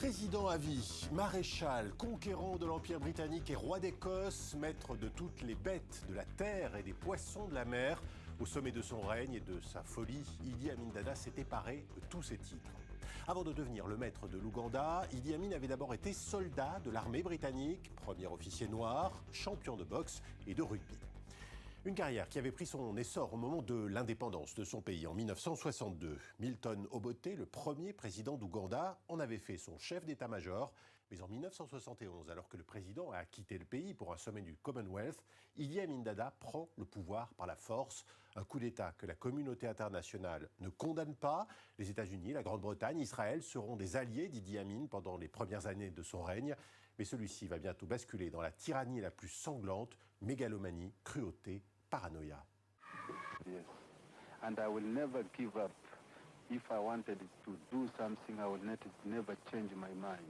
Président à vie, maréchal, conquérant de l'Empire britannique et roi d'Écosse, maître de toutes les bêtes de la terre et des poissons de la mer, au sommet de son règne et de sa folie, Idi Amin Dada s'était paré de tous ses titres. Avant de devenir le maître de l'Ouganda, Idi Amin avait d'abord été soldat de l'armée britannique, premier officier noir, champion de boxe et de rugby. Une carrière qui avait pris son essor au moment de l'indépendance de son pays en 1962. Milton Obote, le premier président d'Ouganda, en avait fait son chef d'état-major. Mais en 1971, alors que le président a quitté le pays pour un sommet du Commonwealth, Idi Amin Dada prend le pouvoir par la force. Un coup d'État que la communauté internationale ne condamne pas. Les États-Unis, la Grande-Bretagne, Israël seront des alliés d'Idi Amin pendant les premières années de son règne. Mais celui-ci va bientôt basculer dans la tyrannie la plus sanglante, mégalomanie, cruauté, paranoïa. Yes. And I will never give up. If I wanted to do something, I will never change my mind.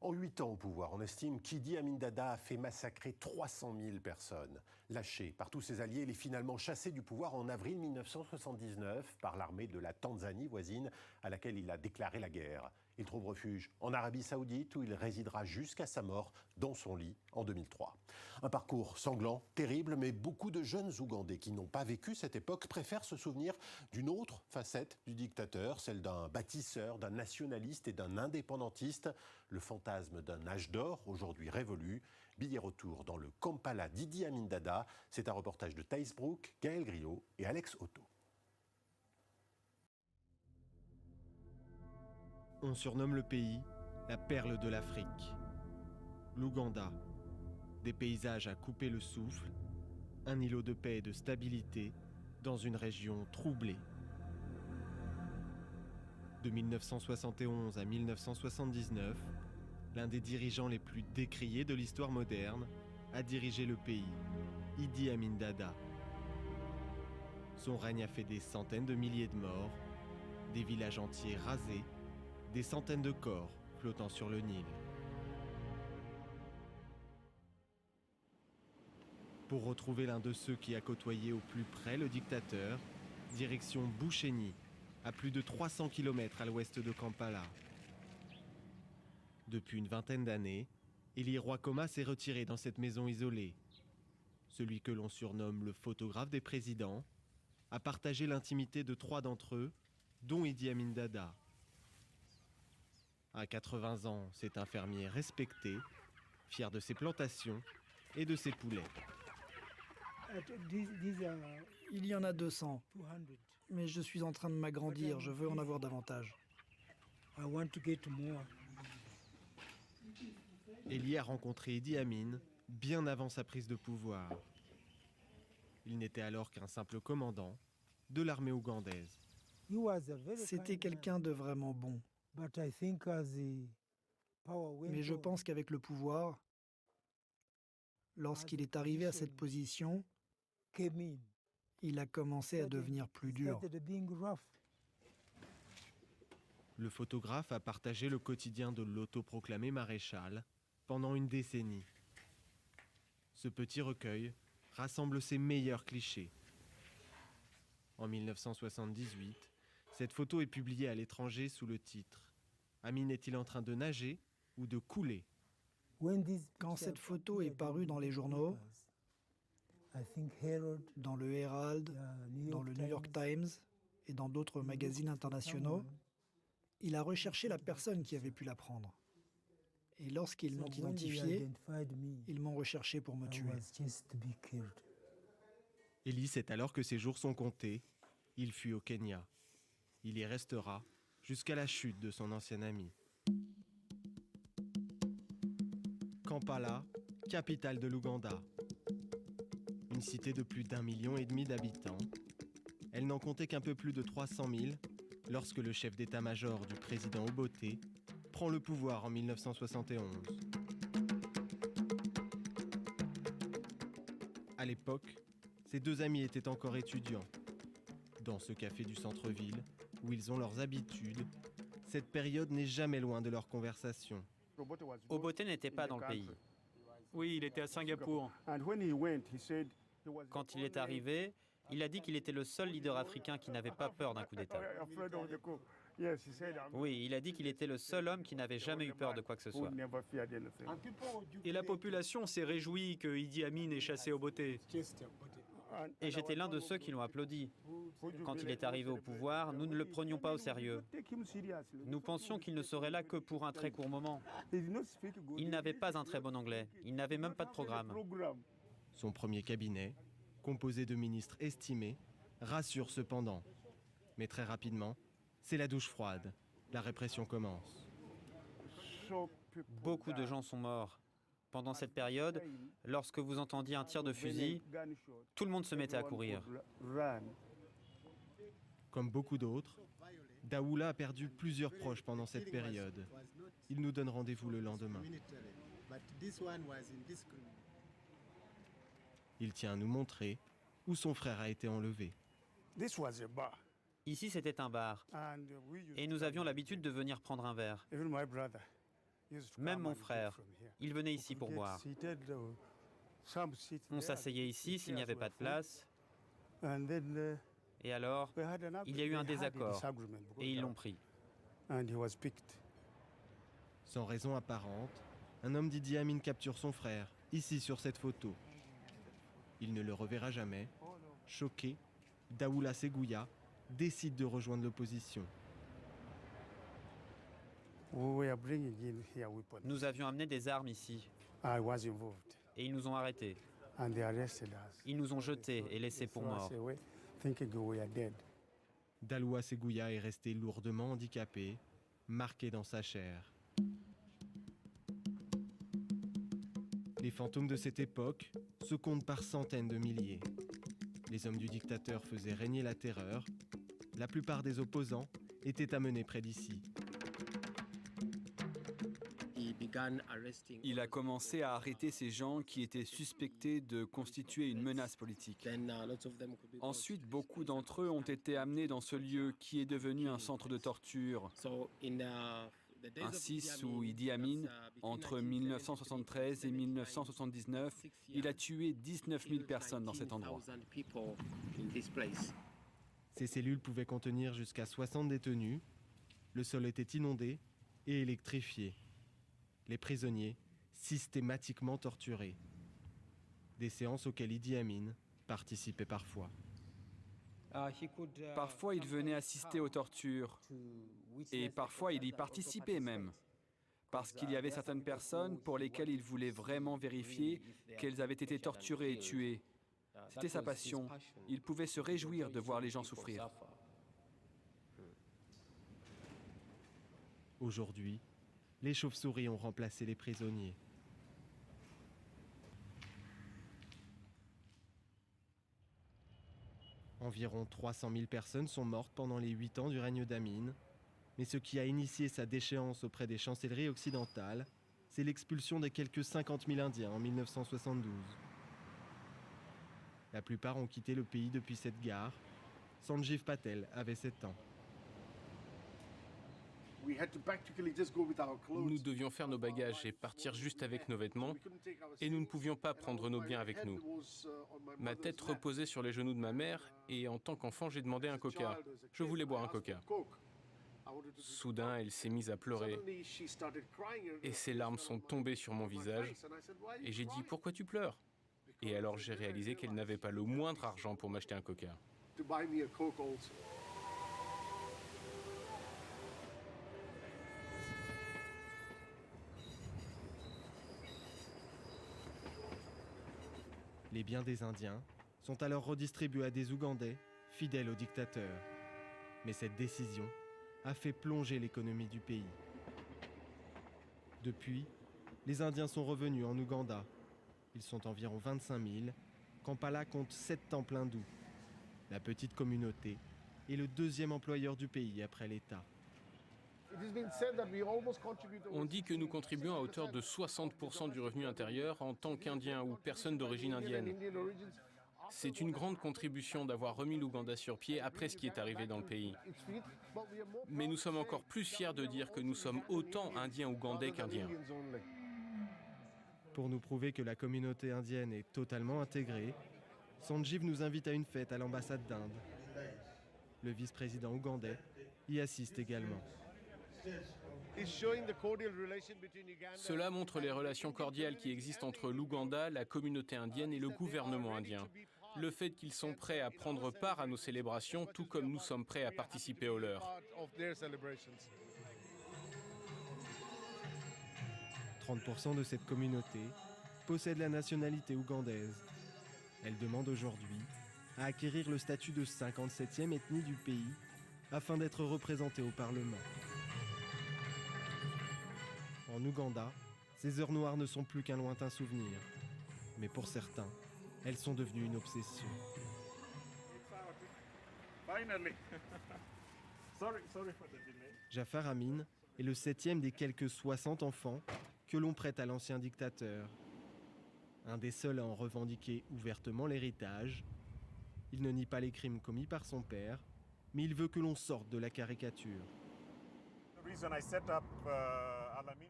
En 8 ans au pouvoir, on estime qu'Idi Amin Dada a fait massacrer 300 000 personnes. Lâché par tous ses alliés, il est finalement chassé du pouvoir en avril 1979 par l'armée de la Tanzanie voisine à laquelle il a déclaré la guerre. Il trouve refuge en Arabie Saoudite où il résidera jusqu'à sa mort dans son lit en 2003. Un parcours sanglant, terrible, mais beaucoup de jeunes Ougandais qui n'ont pas vécu cette époque préfèrent se souvenir d'une autre facette du dictateur, celle d'un bâtisseur, d'un nationaliste et d'un indépendantiste. Le fantasme d'un âge d'or, aujourd'hui révolu. Billet retour dans le Kampala d'Idi Amin Dada. C'est un reportage de Thaïs Brook, Gaël Griot et Alex Otto. On surnomme le pays la perle de l'Afrique. L'Ouganda, des paysages à couper le souffle, un îlot de paix et de stabilité dans une région troublée. De 1971 à 1979, l'un des dirigeants les plus décriés de l'histoire moderne a dirigé le pays, Idi Amin Dada. Son règne a fait des centaines de milliers de morts, des villages entiers rasés, des centaines de corps flottant sur le Nil. Pour retrouver l'un de ceux qui a côtoyé au plus près le dictateur, direction Bushenyi, à plus de 300 km à l'ouest de Kampala. Depuis une vingtaine d'années, Eli Rwakoma s'est retiré dans cette maison isolée. Celui que l'on surnomme le photographe des présidents a partagé l'intimité de 3 d'entre eux, dont Idi Amin Dada. À 80 ans, c'est un fermier respecté, fier de ses plantations et de ses poulets. Il y en a 200, mais je suis en train de m'agrandir, je veux en avoir davantage. Eli a rencontré Idi Amin bien avant sa prise de pouvoir. Il n'était alors qu'un simple commandant de l'armée ougandaise. C'était quelqu'un de vraiment bon. Mais je pense qu'avec le pouvoir, lorsqu'il est arrivé à cette position, il a commencé à devenir plus dur. Le photographe a partagé le quotidien de l'autoproclamé maréchal pendant une décennie. Ce petit recueil rassemble ses meilleurs clichés. En 1978, cette photo est publiée à l'étranger sous le titre « Amin est-il en train de nager ou de couler ?» Quand cette photo est parue dans les journaux, dans le Herald, dans le New York Times et dans d'autres magazines internationaux, il a recherché la personne qui avait pu la prendre. Et lorsqu'ils m'ont identifié, ils m'ont recherché pour me tuer. Eli sait alors que ses jours sont comptés. Il fuit au Kenya. Il y restera jusqu'à la chute de son ancien ami. Kampala, capitale de l'Ouganda. Une cité de plus d'1,5 million d'habitants. Elle n'en comptait qu'un peu plus de 300 000 lorsque le chef d'état-major du président Obote prend le pouvoir en 1971. À l'époque, ses 2 amis étaient encore étudiants. Dans ce café du centre-ville, où ils ont leurs habitudes, cette période n'est jamais loin de leur conversation. Obote n'était pas dans le pays. Oui, il était à Singapour. Quand il est arrivé, il a dit qu'il était le seul leader africain qui n'avait pas peur d'un coup d'État. Oui, il a dit qu'il était le seul homme qui n'avait jamais eu peur de quoi que ce soit. Et la population s'est réjouie que Idi Amin ait chassé Obote. Et j'étais l'un de ceux qui l'ont applaudi. Quand il est arrivé au pouvoir, nous ne le prenions pas au sérieux. Nous pensions qu'il ne serait là que pour un très court moment. Il n'avait pas un très bon anglais. Il n'avait même pas de programme. Son premier cabinet, composé de ministres estimés, rassure cependant. Mais très rapidement, c'est la douche froide. La répression commence. Beaucoup de gens sont morts. Pendant cette période, lorsque vous entendiez un tir de fusil, tout le monde se mettait à courir. Comme beaucoup d'autres, Daoula a perdu plusieurs proches pendant cette période. Il nous donne rendez-vous le lendemain. Il tient à nous montrer où son frère a été enlevé. Ici, c'était un bar. Et nous avions l'habitude de venir prendre un verre. Même mon frère, il venait ici pour boire. On s'asseyait ici s'il n'y avait pas de place. Et alors, il y a eu un désaccord et ils l'ont pris. Sans raison apparente, un homme d'Idi Amin capture son frère, ici sur cette photo. Il ne le reverra jamais. Choqué, Daoula Segouya décide de rejoindre l'opposition. Nous avions amené des armes ici et ils nous ont arrêtés. Ils nous ont jetés et laissés pour morts. Daoula Segouya est resté lourdement handicapé, marqué dans sa chair. Les fantômes de cette époque se comptent par centaines de milliers. Les hommes du dictateur faisaient régner la terreur. La plupart des opposants étaient amenés près d'ici. Il a commencé à arrêter ces gens qui étaient suspectés de constituer une menace politique. Ensuite, beaucoup d'entre eux ont été amenés dans ce lieu qui est devenu un centre de torture. Ainsi, sous Idi Amin, entre 1973 et 1979, il a tué 19 000 personnes dans cet endroit. Ces cellules pouvaient contenir jusqu'à 60 détenus. Le sol était inondé et électrifié. Les prisonniers systématiquement torturés. Des séances auxquelles Idi Amin participait parfois. Parfois, il venait assister aux tortures et parfois il y participait même. Parce qu'il y avait certaines personnes pour lesquelles il voulait vraiment vérifier qu'elles avaient été torturées et tuées. C'était sa passion. Il pouvait se réjouir de voir les gens souffrir. Aujourd'hui, les chauves-souris ont remplacé les prisonniers. Environ 300 000 personnes sont mortes pendant les 8 ans du règne d'Amin. Mais ce qui a initié sa déchéance auprès des chancelleries occidentales, c'est l'expulsion des quelques 50 000 Indiens en 1972. La plupart ont quitté le pays depuis cette gare. Sanjeev Patel avait 7 ans. Nous devions faire nos bagages et partir juste avec nos vêtements, et nous ne pouvions pas prendre nos biens avec nous. Ma tête reposait sur les genoux de ma mère, et en tant qu'enfant, j'ai demandé un coca. Je voulais boire un coca. Soudain, elle s'est mise à pleurer, et ses larmes sont tombées sur mon visage, et j'ai dit « Pourquoi tu pleures ?» Et alors j'ai réalisé qu'elle n'avait pas le moindre argent pour m'acheter un coca. Les biens des Indiens sont alors redistribués à des Ougandais fidèles au dictateur. Mais cette décision a fait plonger l'économie du pays. Depuis, les Indiens sont revenus en Ouganda. Ils sont environ 25 000. Kampala compte 7 temples hindous. La petite communauté est le deuxième employeur du pays après l'État. On dit que nous contribuons à hauteur de 60% du revenu intérieur en tant qu'Indiens ou personnes d'origine indienne. C'est une grande contribution d'avoir remis l'Ouganda sur pied après ce qui est arrivé dans le pays. Mais nous sommes encore plus fiers de dire que nous sommes autant Indiens ougandais qu'Indiens. Pour nous prouver que la communauté indienne est totalement intégrée, Sanjeev nous invite à une fête à l'ambassade d'Inde. Le vice-président ougandais y assiste également. Cela montre les relations cordiales qui existent entre l'Ouganda, la communauté indienne et le gouvernement indien. Le fait qu'ils sont prêts à prendre part à nos célébrations, tout comme nous sommes prêts à participer aux leurs. 30% de cette communauté possède la nationalité ougandaise. Elle demande aujourd'hui à acquérir le statut de 57e ethnie du pays afin d'être représentée au Parlement. En Ouganda, ces heures noires ne sont plus qu'un lointain souvenir. Mais pour certains, elles sont devenues une obsession. Jafar Amin est le 7e des quelques 60 enfants que l'on prête à l'ancien dictateur. Un des seuls à en revendiquer ouvertement l'héritage. Il ne nie pas les crimes commis par son père, mais il veut que l'on sorte de la caricature.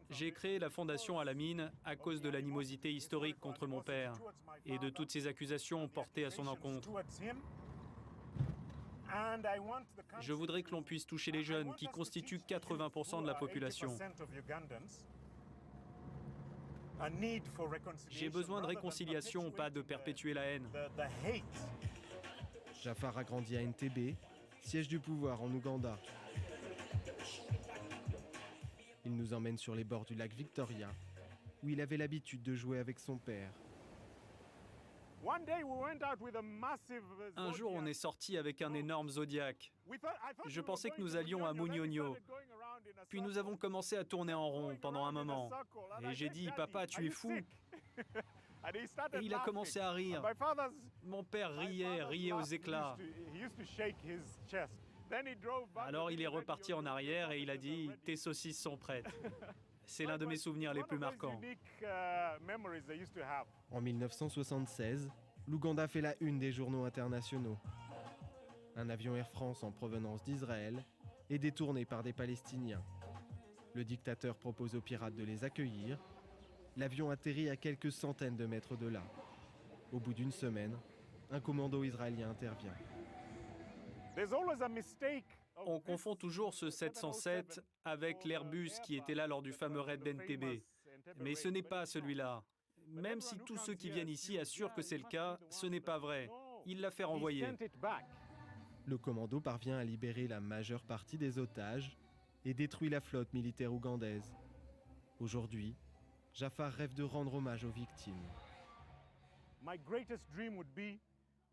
J'ai créé la fondation Al-Amin à cause de l'animosité historique contre mon père et de toutes ces accusations portées à son encontre. Je voudrais que l'on puisse toucher les jeunes qui constituent 80% de la population. J'ai besoin de réconciliation, pas de perpétuer la haine. Jafar a grandi à Entebbe, siège du pouvoir en Ouganda. Il nous emmène sur les bords du lac Victoria, où il avait l'habitude de jouer avec son père. Un jour, on est sorti avec un énorme zodiaque. Je pensais que nous allions à Munyonyo. Puis nous avons commencé à tourner en rond pendant un moment. Et j'ai dit, « Papa, tu es fou !» Et il a commencé à rire. Mon père riait aux éclats. Alors il est reparti en arrière et il a dit « Tes saucisses sont prêtes ». C'est l'un de mes souvenirs les plus marquants. En 1976, l'Ouganda fait la une des journaux internationaux. Un avion Air France en provenance d'Israël est détourné par des Palestiniens. Le dictateur propose aux pirates de les accueillir. L'avion atterrit à quelques centaines de mètres de là. Au bout d'une semaine, un commando israélien intervient. On confond toujours ce 707 avec l'Airbus qui était là lors du fameux raid d'Entebbe. Mais ce n'est pas celui-là. Même si tous ceux qui viennent ici assurent que c'est le cas, ce n'est pas vrai. Il l'a fait renvoyer. Le commando parvient à libérer la majeure partie des otages et détruit la flotte militaire ougandaise. Aujourd'hui, Jafar rêve de rendre hommage aux victimes.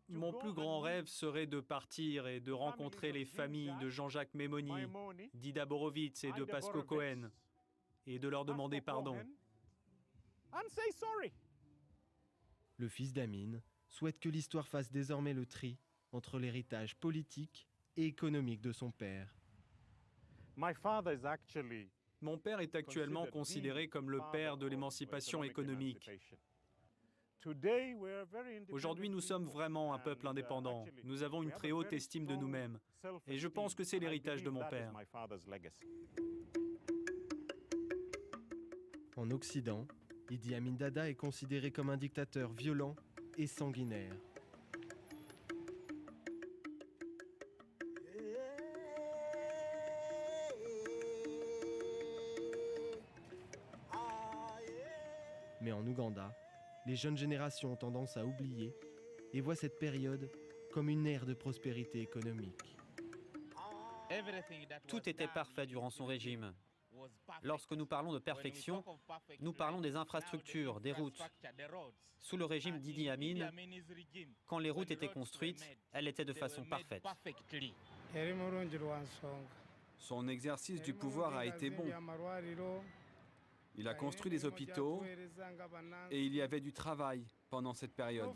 Mon plus grand rêve serait de partir et de rencontrer les familles de Jean-Jacques Memoni, d'Ida Borovitz et de Pasco Cohen, et de leur demander pardon. Le fils d'Amin souhaite que l'histoire fasse désormais le tri entre l'héritage politique et économique de son père. Mon père est actuellement considéré comme le père de l'émancipation économique. Aujourd'hui, nous sommes vraiment un peuple indépendant. Nous avons une très haute estime de nous-mêmes. Et je pense que c'est l'héritage de mon père. En Occident, Idi Amin Dada est considéré comme un dictateur violent et sanguinaire. Mais en Ouganda, les jeunes générations ont tendance à oublier et voient cette période comme une ère de prospérité économique. Tout était parfait durant son régime. Lorsque nous parlons de perfection, nous parlons des infrastructures, des routes. Sous le régime d'Idi Amin, quand les routes étaient construites, elles étaient de façon parfaite. Son exercice du pouvoir a été bon. Il a construit des hôpitaux et il y avait du travail pendant cette période.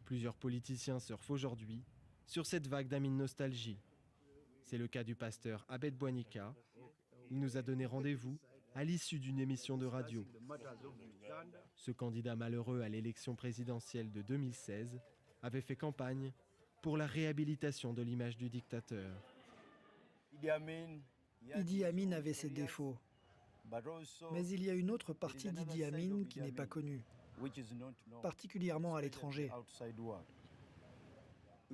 Plusieurs politiciens surfent aujourd'hui sur cette vague d'Amin nostalgie. C'est le cas du pasteur Abed Bouanika. Il nous a donné rendez-vous à l'issue d'une émission de radio. Ce candidat malheureux à l'élection présidentielle de 2016 avait fait campagne pour la réhabilitation de l'image du dictateur. Idi Amin avait ses défauts. Mais il y a une autre partie d'Idi Amin qui n'est pas connue, particulièrement à l'étranger.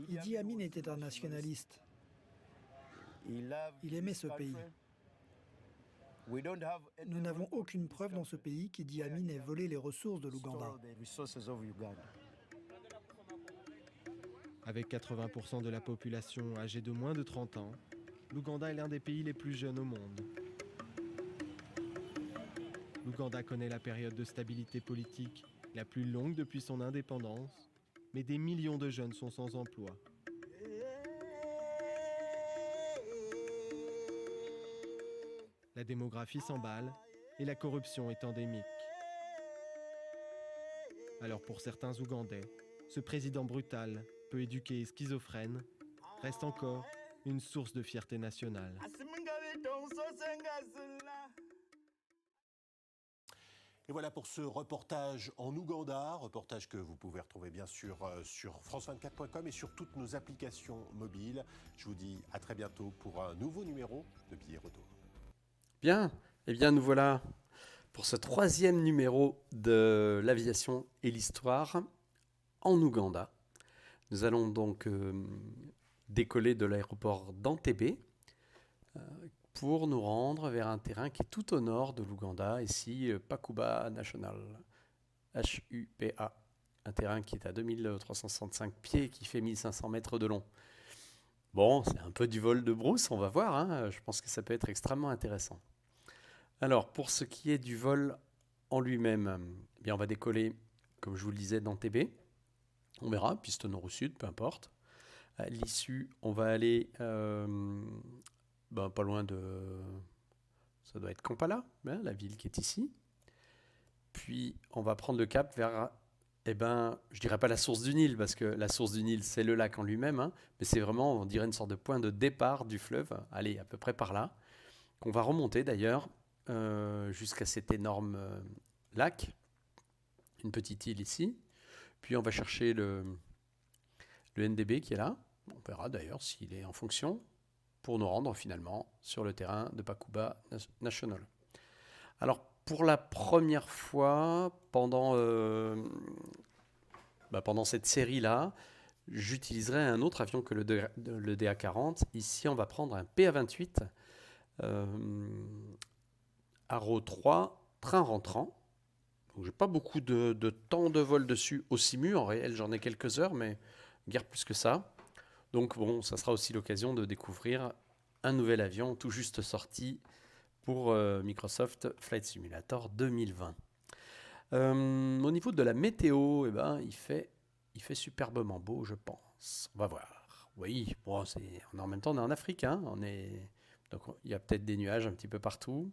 Idi Amin était un nationaliste. Il aimait ce pays. Nous n'avons aucune preuve dans ce pays qu'Idi Amin ait volé les ressources de l'Ouganda. Avec 80% de la population âgée de moins de 30 ans, l'Ouganda est l'un des pays les plus jeunes au monde. L'Ouganda connaît la période de stabilité politique la plus longue depuis son indépendance, mais des millions de jeunes sont sans emploi. La démographie s'emballe et la corruption est endémique. Alors pour certains Ougandais, ce président brutal, peu éduqué et schizophrène, reste encore une source de fierté nationale. Et voilà pour ce reportage en Ouganda, reportage que vous pouvez retrouver bien sûr sur france24.com et sur toutes nos applications mobiles. Je vous dis à très bientôt pour un nouveau numéro de Billets Retour. Bien, eh bien nous voilà pour ce 3e numéro de l'aviation et l'histoire en Ouganda. Nous allons donc décoller de l'aéroport d'Entebbe pour nous rendre vers un terrain qui est tout au nord de l'Ouganda, ici Pakuba National, HUPA, un terrain qui est à 2365 pieds, qui fait 1500 mètres de long. Bon, c'est un peu du vol de brousse, on va voir, hein. Je pense que ça peut être extrêmement intéressant. Alors, pour ce qui est du vol en lui-même, eh bien, on va décoller, comme je vous le disais, d'Entebbe. On verra, piste nord ou sud, peu importe. À l'issue, on va aller pas loin de... Ça doit être Kampala, hein, la ville qui est ici. Puis, on va prendre le cap vers... je dirais pas la source du Nil, parce que la source du Nil, c'est le lac en lui-même, hein, mais c'est vraiment, on dirait, une sorte de point de départ du fleuve. Allez, à peu près par là. Qu'on va remonter, d'ailleurs, jusqu'à cet énorme lac. Une petite île ici. Puis, on va chercher le NDB qui est là. On verra d'ailleurs s'il est en fonction pour nous rendre finalement sur le terrain de Pakuba National. Alors pour la première fois pendant cette série-là, j'utiliserai un autre avion que le DA40. Ici, on va prendre un PA28 Arrow 3 train rentrant. Je n'ai pas beaucoup de temps de vol dessus au SIMU. En réel, j'en ai quelques heures, mais guère plus que ça. Donc bon, ça sera aussi l'occasion de découvrir un nouvel avion tout juste sorti pour Microsoft Flight Simulator 2020. Au niveau de la météo, il fait superbement beau, je pense. On va voir. Oui, bon, en même temps, on est en Afrique. Hein, donc il y a peut-être des nuages un petit peu partout.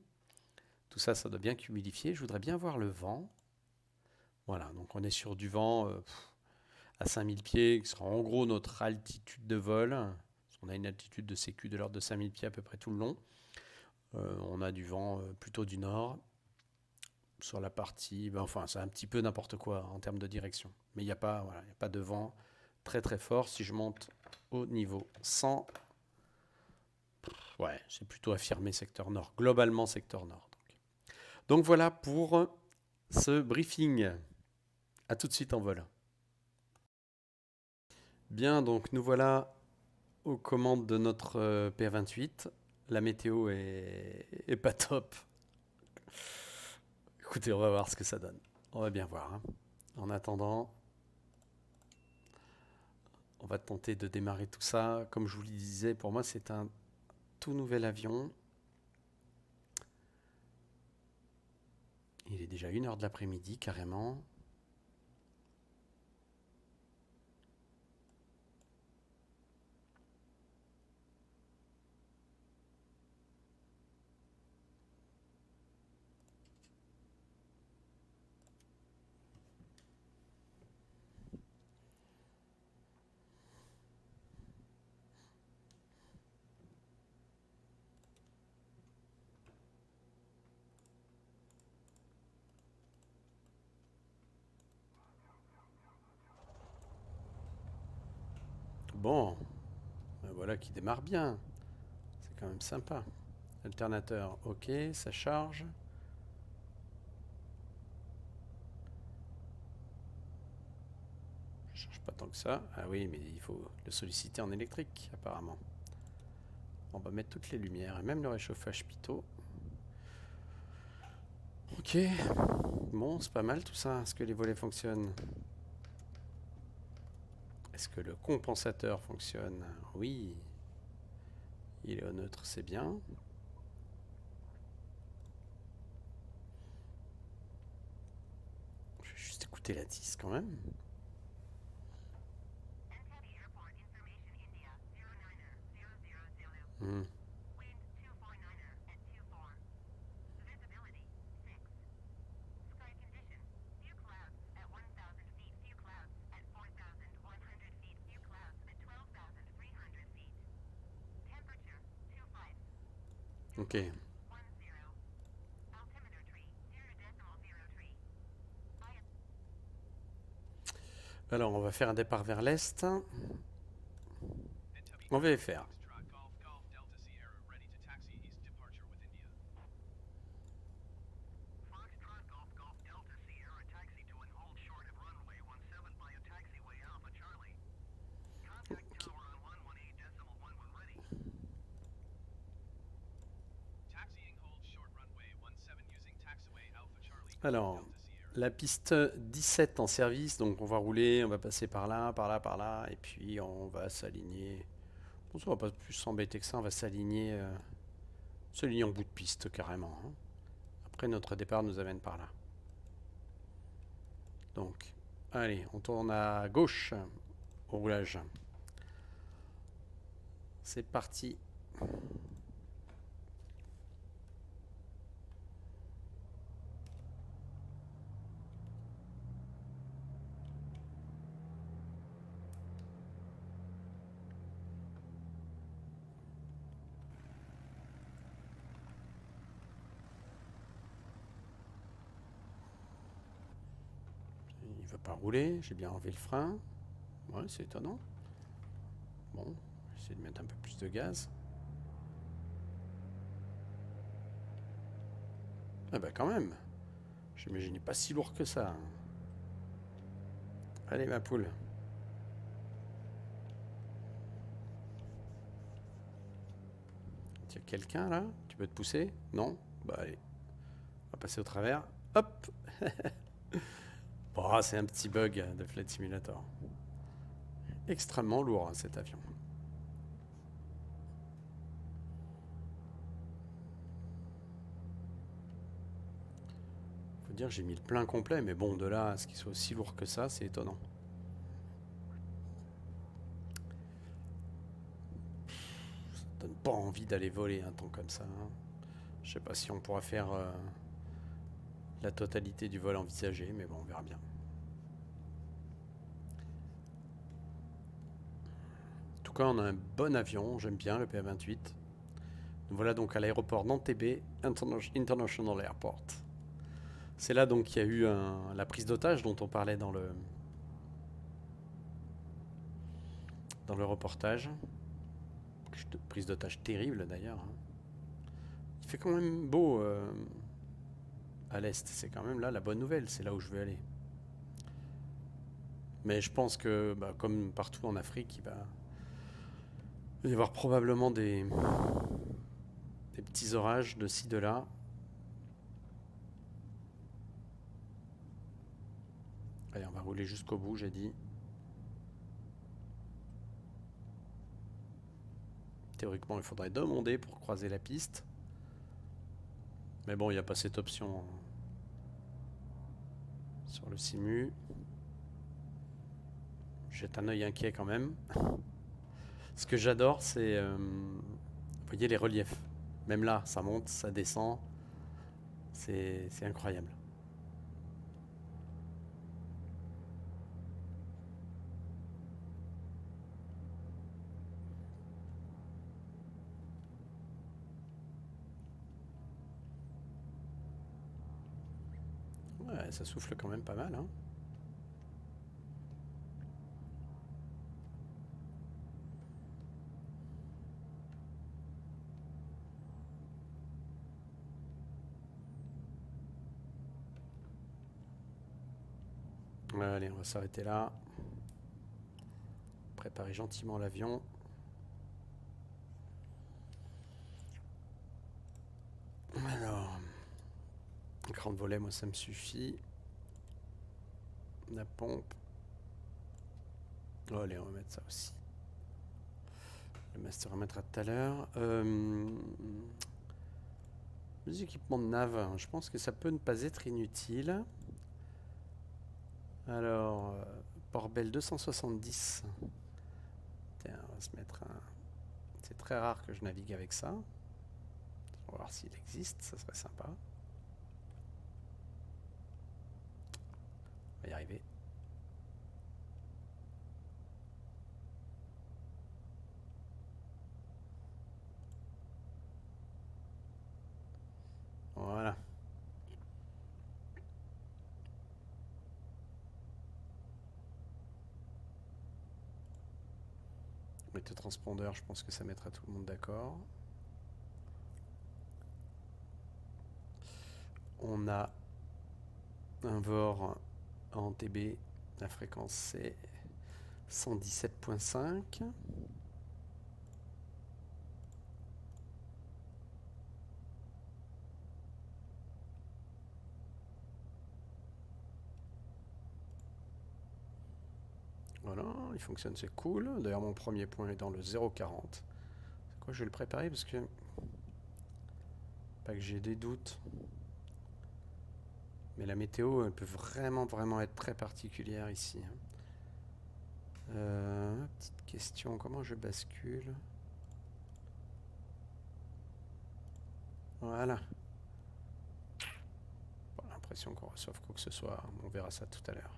Tout ça, ça doit bien humidifier. Je voudrais bien voir le vent. Voilà, donc on est sur du vent... à 5000 pieds, qui sera en gros notre altitude de vol. On a une altitude de sécu de l'ordre de 5000 pieds à peu près tout le long. On a du vent plutôt du nord. Sur la partie, c'est un petit peu n'importe quoi en termes de direction. Mais il n'y a pas de vent très très fort. Si je monte au niveau 100, c'est plutôt affirmé secteur nord. Globalement secteur nord. Donc voilà pour ce briefing. À tout de suite en vol. Bien, donc nous voilà aux commandes de notre PA28. La météo est pas top. Écoutez, on va voir ce que ça donne. On va bien voir. Hein. En attendant, on va tenter de démarrer tout ça. Comme je vous le disais, pour moi, c'est un tout nouvel avion. Il est déjà 1h de l'après-midi, carrément. Bon, voilà qui démarre bien. C'est quand même sympa. Alternateur, ok, ça charge. Je charge pas tant que ça. Ah oui, mais il faut le solliciter en électrique, apparemment. On va mettre toutes les lumières et même le réchauffage pitot. Ok. Bon, c'est pas mal tout ça. Est-ce que les volets fonctionnent? Est-ce que le compensateur fonctionne? Oui. Il est au neutre, c'est bien. Je vais juste écouter la 10 quand même. Hmm. Ok. Alors, on va faire un départ vers l'est. On va faire. Alors, la piste 17 en service, donc on va rouler, on va passer par là, par là, par là, et puis on va s'aligner. Bon, ça va pas plus s'embêter que ça, on va s'aligner en bout de piste carrément. Hein. Après, notre départ nous amène par là. Donc, allez, on tourne à gauche au roulage. C'est parti. Il veut pas rouler, j'ai bien enlevé le frein. Ouais, c'est étonnant. Bon, je vais essayer de mettre un peu plus de gaz. Ah bah quand même. J'imaginais pas si lourd que ça. Allez ma poule. Il y a quelqu'un là? Tu peux te pousser? Non? Bah allez. On va passer au travers. Hop. Bon, c'est un petit bug de Flight Simulator. Extrêmement lourd hein, cet avion. Faut dire j'ai mis le plein complet, mais bon, de là à ce qu'il soit aussi lourd que ça, c'est étonnant. Ça donne pas envie d'aller voler un temps comme ça. Hein. Je sais pas si on pourra faire la totalité du vol envisagé, mais bon, on verra bien. En tout cas, on a un bon avion, j'aime bien le PA-28. Voilà donc à l'aéroport d'Entebbe International Airport. C'est là donc qu'il y a eu la prise d'otage dont on parlait dans le reportage. Prise d'otage terrible d'ailleurs. Hein. Il fait quand même beau à l'est, c'est quand même là la bonne nouvelle, c'est là où je veux aller. Mais je pense que bah, comme partout en Afrique, il va y avoir probablement des petits orages de ci, de là. Allez, on va rouler jusqu'au bout, j'ai dit. Théoriquement, il faudrait demander pour croiser la piste. Mais bon, il n'y a pas cette option sur le simu. Jette un œil inquiet quand même. Ce que j'adore, c'est... vous voyez les reliefs. Même là, ça monte, ça descend. C'est incroyable. Ouais, ça souffle quand même pas mal, hein. Allez, on va s'arrêter là. Préparer gentiment l'avion. 30 volets, moi ça me suffit. La pompe. Oh, allez, on va mettre ça aussi. Le master remettra tout à l'heure. Les équipements de nav, je pense que ça peut ne pas être inutile. Alors, Port-Bell 270. Tiens, on va se mettre un... C'est très rare que je navigue avec ça. On va voir s'il existe, ça serait sympa. On va y arriver. Voilà. Mettre le transpondeur, je pense que ça mettra tout le monde d'accord. On a un VOR en TB, la fréquence c'est 117.5. Voilà, il fonctionne, c'est cool. D'ailleurs, mon premier point est dans le 0,40. C'est quoi, je vais le préparer parce que... Pas que j'ai des doutes. Mais la météo, elle peut vraiment être très particulière ici. Petite question, comment je bascule? Voilà. Pas l'impression qu'on reçoive quoi que ce soit. On verra ça tout à l'heure.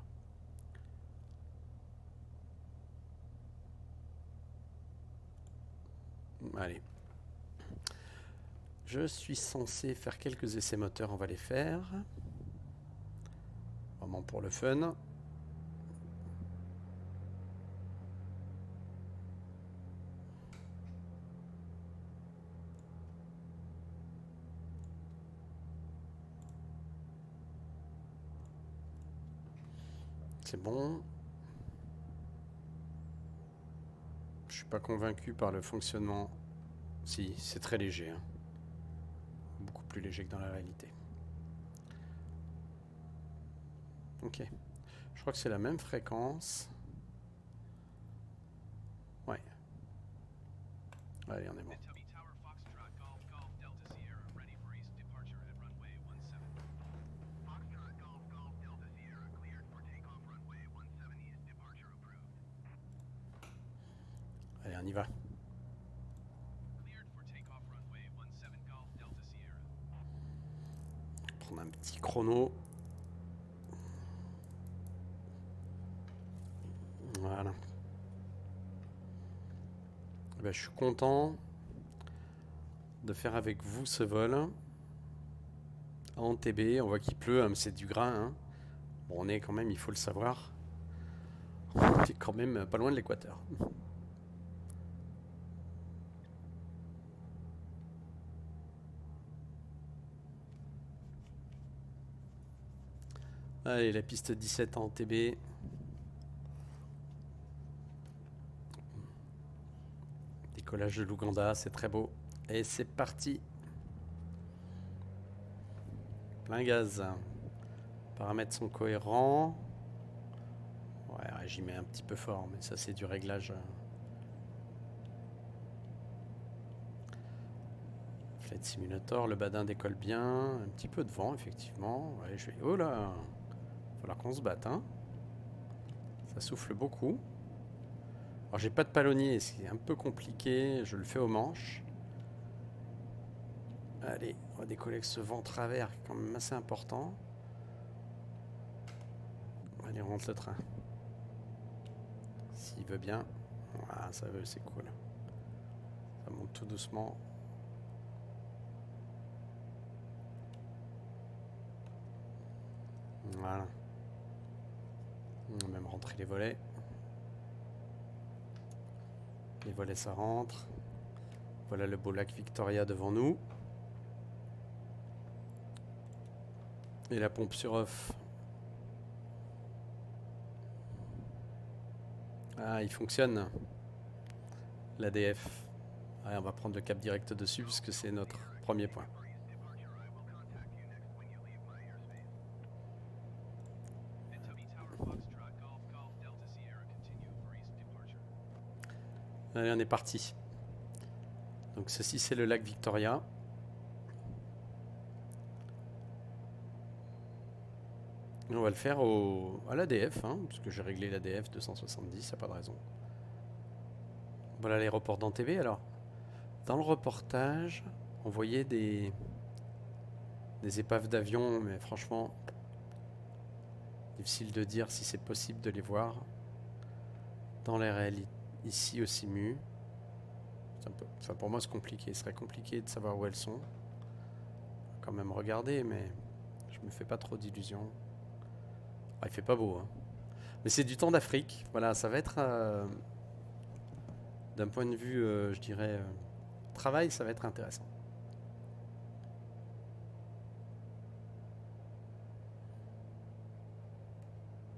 Allez. Je suis censé faire quelques essais moteurs, on va les faire. Vraiment pour le fun. C'est bon. Je suis pas convaincu par le fonctionnement. Si, c'est très léger. Hein. Beaucoup plus léger que dans la réalité. Ok. Je crois que c'est la même fréquence. Ouais. Allez, on est bon. Allez, on y va. Prendre un petit chrono. Voilà. Eh ben, je suis content de faire avec vous ce vol en TB. On voit qu'il pleut, hein, mais c'est du grain. Hein. Bon, on est quand même, il faut le savoir, on est quand même pas loin de l'équateur. Allez, la piste 17 en TB. Décollage de l'Ouganda, c'est très beau. Et c'est parti. Plein gaz. Paramètres sont cohérents. Ouais, j'y mets un petit peu fort, mais ça c'est du réglage. Flight Simulator, le badin décolle bien. Un petit peu de vent, effectivement. Ouais, je vais... Oh là, il va falloir qu'on se batte. Hein. Ça souffle beaucoup. Alors j'ai pas de palonnier, c'est un peu compliqué. Je le fais au manche. Allez, on va décoller avec ce vent travers qui est quand même assez important. Allez, on rentre le train. S'il veut bien. Ah, ça veut, c'est cool. Ça monte tout doucement. Voilà. On va même rentrer les volets. Les volets, ça rentre. Voilà le beau lac Victoria devant nous. Et la pompe sur off. Ah, il fonctionne. L'ADF. Ouais, on va prendre le cap direct dessus puisque c'est notre premier point. Allez, on est parti. Donc ceci, c'est le lac Victoria. Et on va le faire à l'ADF, hein, parce que j'ai réglé l'ADF 270, il n'y a pas de raison. Voilà l'aéroport d'Antebbe. Alors, dans le reportage, on voyait des épaves d'avion, mais franchement, difficile de dire si c'est possible de les voir dans les réalités. Ici au Simu, enfin pour moi c'est compliqué, ce serait compliqué de savoir où elles sont. Quand même regarder, mais je me fais pas trop d'illusions. Ah, il fait pas beau, hein. Mais c'est du temps d'Afrique. Voilà, ça va être d'un point de vue, je dirais, travail, ça va être intéressant.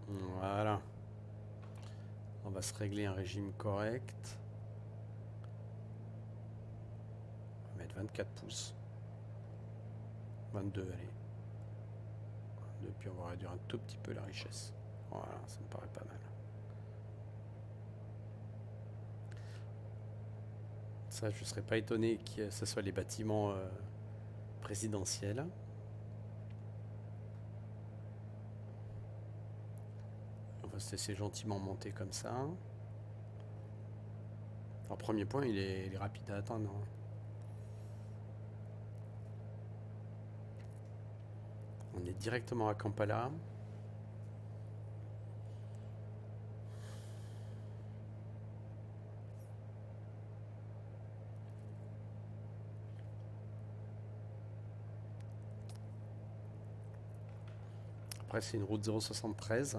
Voilà. On va se régler un régime correct. On va mettre 24 pouces. 22, allez. 22, puis on va réduire un tout petit peu la richesse. Voilà, ça me paraît pas mal. Ça, je ne serais pas étonné que ce soit les bâtiments présidentiels. On va se laisser gentiment monter comme ça. Alors, premier point, il est rapide à atteindre. Hein. On est directement à Kampala. Après, c'est une route 073.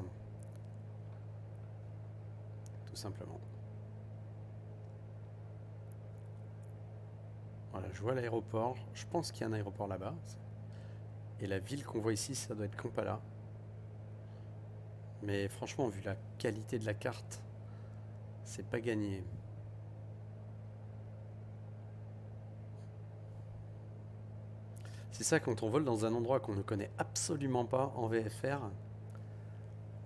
Tout simplement. Voilà, je vois l'aéroport. Je pense qu'il y a un aéroport là-bas. Et la ville qu'on voit ici, ça doit être Kampala. Mais franchement, vu la qualité de la carte, c'est pas gagné. C'est ça, quand on vole dans un endroit qu'on ne connaît absolument pas en VFR,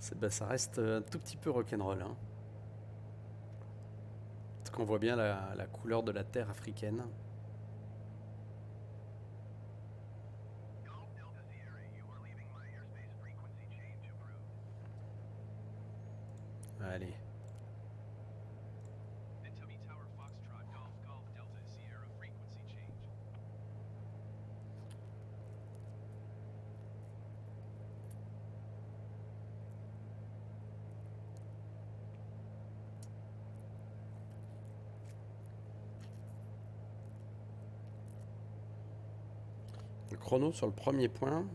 ça reste un tout petit peu rock'n'roll. Hein. Parce qu'on voit bien la couleur de la terre africaine. Allez. Le chrono sur le premier point.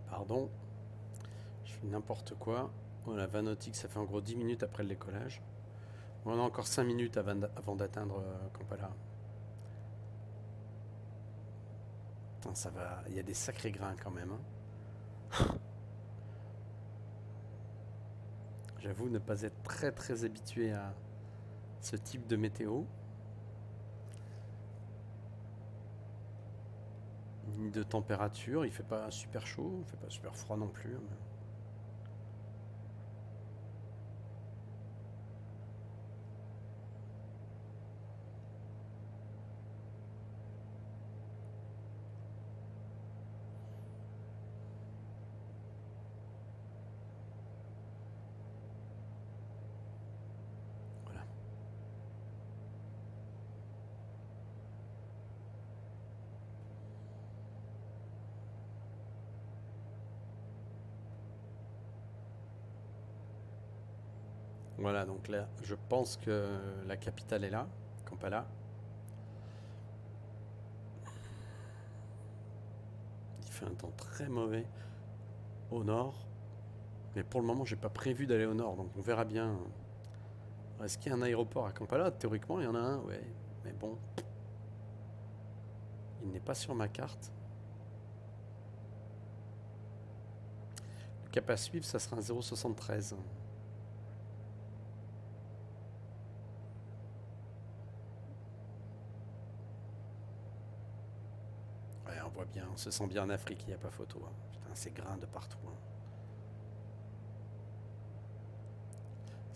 Pardon, je fais n'importe quoi. Voilà, 20 nautiques, ça fait en gros 10 minutes après le décollage. On a encore 5 minutes avant d'atteindre Kampala. Putain, ça va, il y a des sacrés grains quand même. Hein. J'avoue ne pas être très très habitué à ce type de météo. Ni de température, il fait pas super chaud, il fait pas super froid non plus. Mais... Voilà. Voilà, donc là, je pense que la capitale est là, Kampala. Il fait un temps très mauvais au nord. Mais pour le moment, j'ai pas prévu d'aller au nord, donc on verra bien. Est-ce qu'il y a un aéroport à Kampala? Théoriquement, il y en a un, ouais. Mais bon, il n'est pas sur ma carte. Le cap à suivre, ça sera un 0,73. On voit bien, on se sent bien en Afrique, il n'y a pas photo. Hein. Putain, c'est grain de partout. Hein.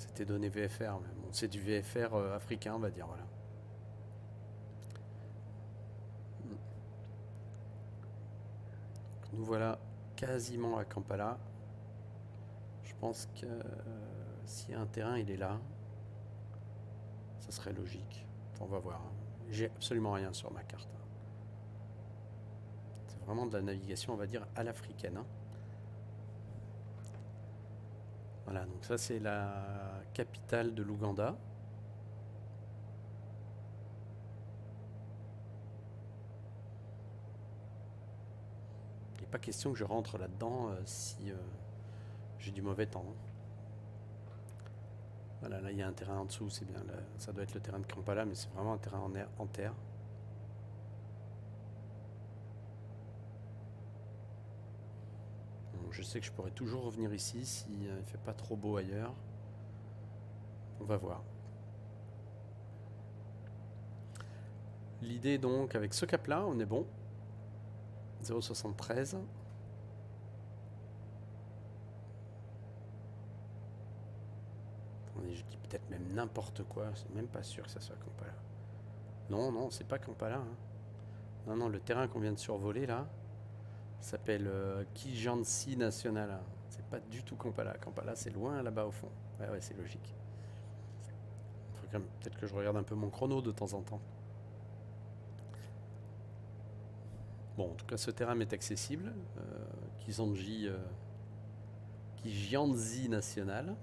C'était donné VFR, mais bon, c'est du VFR africain, on va dire, voilà. Nous voilà quasiment à Kampala. Je pense que s'il y a un terrain, il est là. Ça serait logique. On va voir. J'ai absolument rien sur ma carte. C'est vraiment de la navigation, on va dire, à l'africaine. Hein. Voilà, donc ça c'est la capitale de l'Ouganda. Il n'est pas question que je rentre là-dedans si j'ai du mauvais temps. Voilà, là il y a un terrain en dessous, c'est bien. Là, ça doit être le terrain de Kampala, mais c'est vraiment un terrain en terre. Je sais que je pourrais toujours revenir ici si il ne fait pas trop beau ailleurs. On va voir. L'idée donc, avec ce cap-là, on est bon. 0,73. Attendez, je dis peut-être même n'importe quoi. C'est même pas sûr que ça soit Kampala. Non, non, c'est pas Kampala. Hein. Non, non, le terrain qu'on vient de survoler là s'appelle Kijansi National. C'est pas du tout Kampala. Kampala, c'est loin là-bas au fond. Ouais, ouais, c'est logique. Faut quand même peut-être que je regarde un peu mon chrono de temps en temps. Bon, en tout cas, ce terrain m'est accessible. Kijansi National.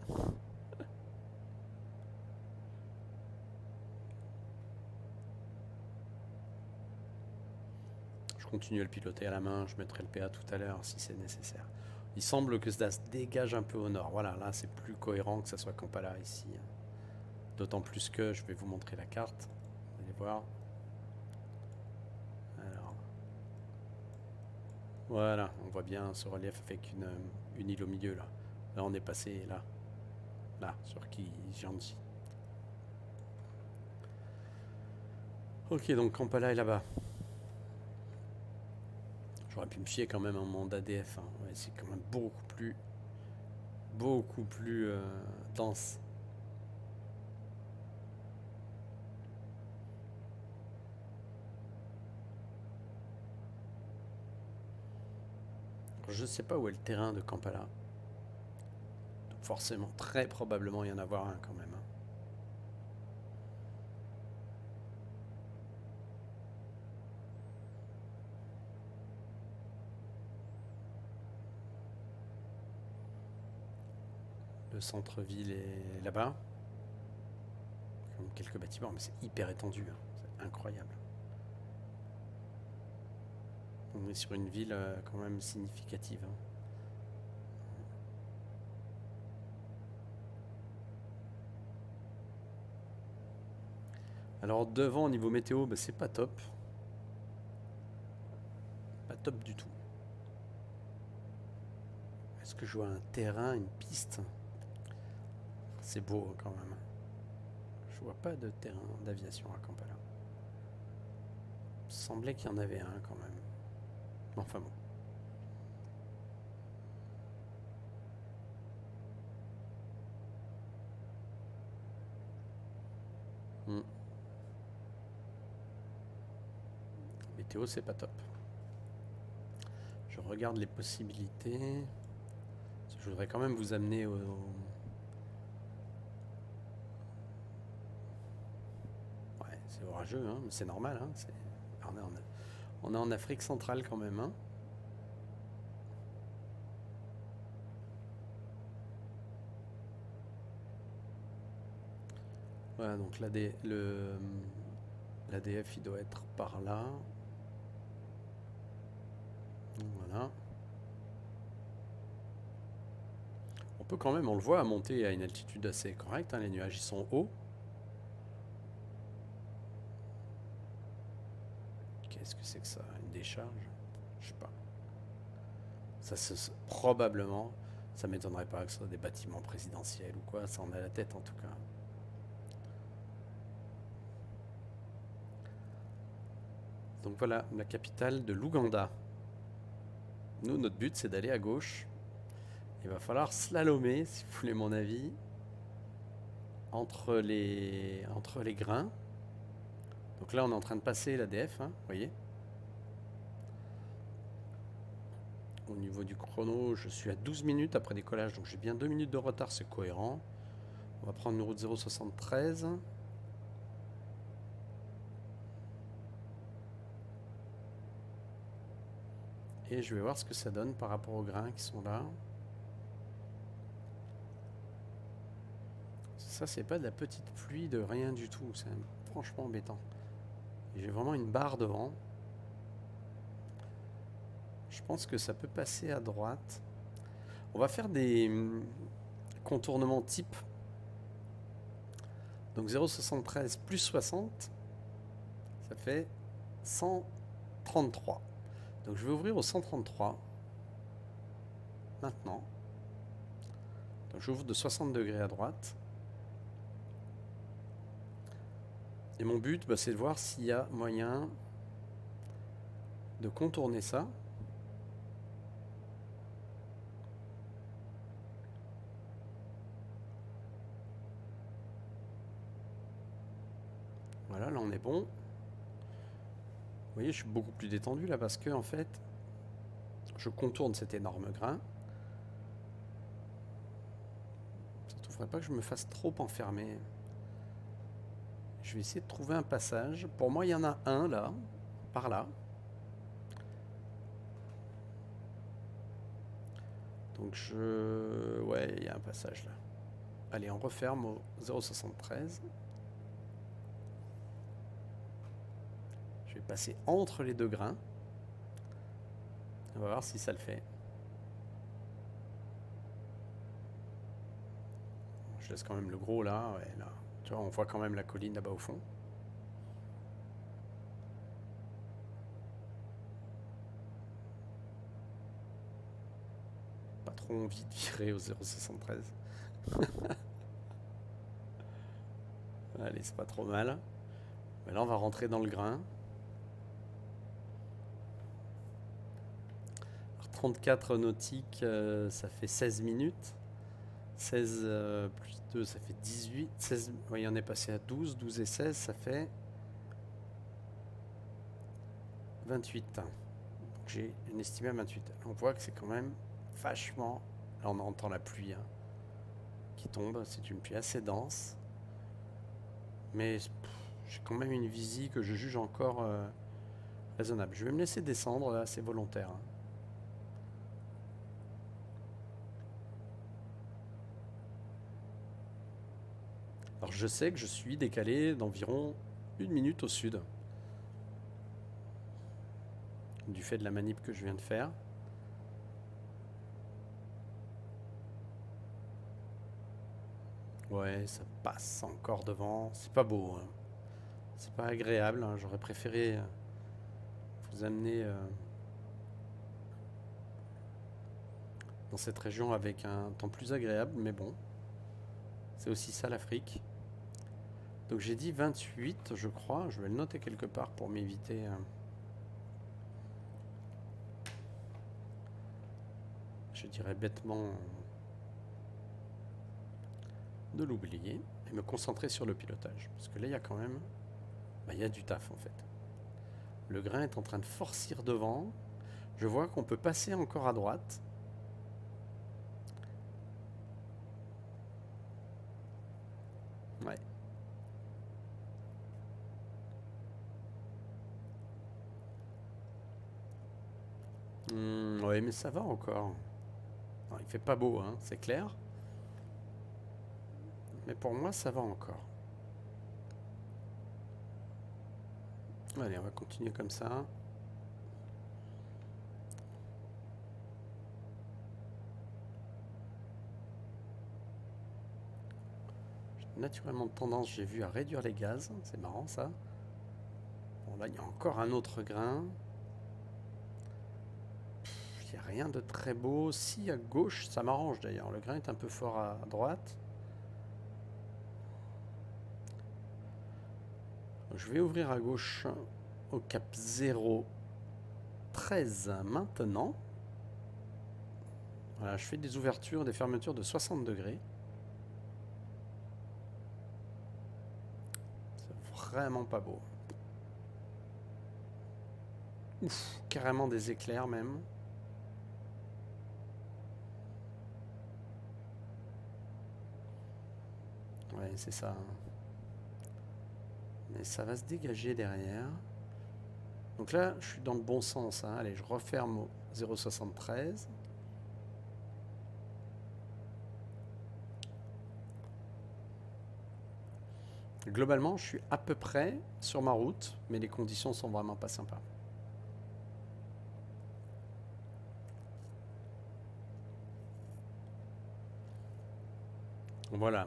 Continuer à le piloter à la main, je mettrai le PA tout à l'heure si c'est nécessaire. Il semble que ça se dégage un peu au nord. Voilà, là c'est plus cohérent que ça soit Kampala ici. D'autant plus que je vais vous montrer la carte. Vous allez voir. Alors. Voilà, on voit bien ce relief avec une île au milieu là. Là on est passé là. Là, sur Kijansi. Ok, donc Kampala est là-bas. J'aurais pu me fier quand même à mon ADF. Hein. Ouais, c'est quand même beaucoup plus dense. Je ne sais pas où est le terrain de Kampala. Donc forcément, très probablement, il y en a avoir un quand même. Hein. Le centre-ville est là-bas. Comme quelques bâtiments, mais c'est hyper étendu. Hein. C'est incroyable. On est sur une ville quand même significative. Hein. Alors devant, au niveau météo, bah, c'est pas top. Pas top du tout. Est-ce que je vois un terrain, une piste ? C'est beau quand même. Je vois pas de terrain d'aviation à Kampala. Il semblait qu'il y en avait un quand même. Enfin bon. Météo, c'est pas top. Je regarde les possibilités. Je voudrais quand même vous amener au... Ouais, c'est orageux, hein, mais c'est normal. Hein, on est en Afrique centrale quand même. Hein. Voilà, donc l'ADF, il doit être par là. Voilà. On peut quand même, on le voit, monter à une altitude assez correcte. Hein, les nuages, ils sont hauts. Qu'est-ce que c'est que ça? Une décharge? Je sais pas. Ça, probablement, ça m'étonnerait pas que ce soit des bâtiments présidentiels ou quoi. Ça en a la tête en tout cas. Donc voilà, la capitale de l'Ouganda. Nous, notre but, c'est d'aller à gauche. Il va falloir slalomer, si vous voulez mon avis. entre les grains. Donc là, on est en train de passer l'ADF, hein, vous voyez. Au niveau du chrono, je suis à 12 minutes après décollage, donc j'ai bien 2 minutes de retard, c'est cohérent. On va prendre une route 073. Et je vais voir ce que ça donne par rapport aux grains qui sont là. Ça, c'est pas de la petite pluie de rien du tout. C'est franchement embêtant. Et j'ai vraiment une barre devant. Je pense que ça peut passer à droite. On va faire des contournements type. Donc 0,73 plus 60, ça fait 133. Donc je vais ouvrir au 133. Maintenant. Donc j'ouvre de 60 degrés à droite. Et mon but, c'est de voir s'il y a moyen de contourner ça. Voilà, là on est bon. Vous voyez, je suis beaucoup plus détendu là parce que en fait, je contourne cet énorme grain. Ça ne faudrait pas que je me fasse trop enfermer. Je vais essayer de trouver un passage. Pour moi, il y en a un là, par là. Donc ouais, il y a un passage là. Allez, on referme au 0,73. Je vais passer entre les deux grains. On va voir si ça le fait. Je laisse quand même le gros là. Ouais, là. Tu vois, on voit quand même la colline là-bas au fond. Pas trop envie de virer au 0,73. Allez, c'est pas trop mal. Mais là, on va rentrer dans le grain. 34 nautiques, ça fait 16 minutes. 16 plus 2, ça fait 18. 16, oui, on est passé à 12. 12 et 16, ça fait 28. Donc j'ai une estimée à 28. On voit que c'est quand même vachement... Là, on entend la pluie qui tombe. C'est une pluie assez dense. Mais j'ai quand même une visie que je juge encore raisonnable. Je vais me laisser descendre, là, c'est volontaire. Alors je sais que je suis décalé d'environ 1 minute au sud. Du fait de la manip que je viens de faire. Ouais, ça passe encore devant. C'est pas beau. Hein. C'est pas agréable. Hein. J'aurais préféré vous amener dans cette région avec un temps plus agréable. Mais bon, c'est aussi ça l'Afrique. Donc j'ai dit 28, je crois. Je vais le noter quelque part pour m'éviter... je dirais bêtement de l'oublier et me concentrer sur le pilotage. Parce que là, il y a quand même... il y a du taf en fait. Le grain est en train de forcir devant. Je vois qu'on peut passer encore à droite. Ouais. Ouais, mais ça va encore. Non, il fait pas beau, hein, c'est clair. Mais pour moi, ça va encore. Allez, on va continuer comme ça. J'ai naturellement tendance, j'ai vu, à réduire les gaz. C'est marrant ça. Bon, là, il y a encore un autre grain. Il n'y a rien de très beau. Si, à gauche, ça m'arrange d'ailleurs. Le grain est un peu fort à droite. Je vais ouvrir à gauche au cap 0,13 maintenant. Voilà, je fais des ouvertures, des fermetures de 60 degrés. vraiment pas beau. Ouf, carrément des éclairs même. Ouais, c'est ça. Mais ça va se dégager derrière. Donc là, je suis dans le bon sens. Hein. Allez, je referme au 0,73. Globalement, je suis à peu près sur ma route, mais les conditions sont vraiment pas sympas. Voilà.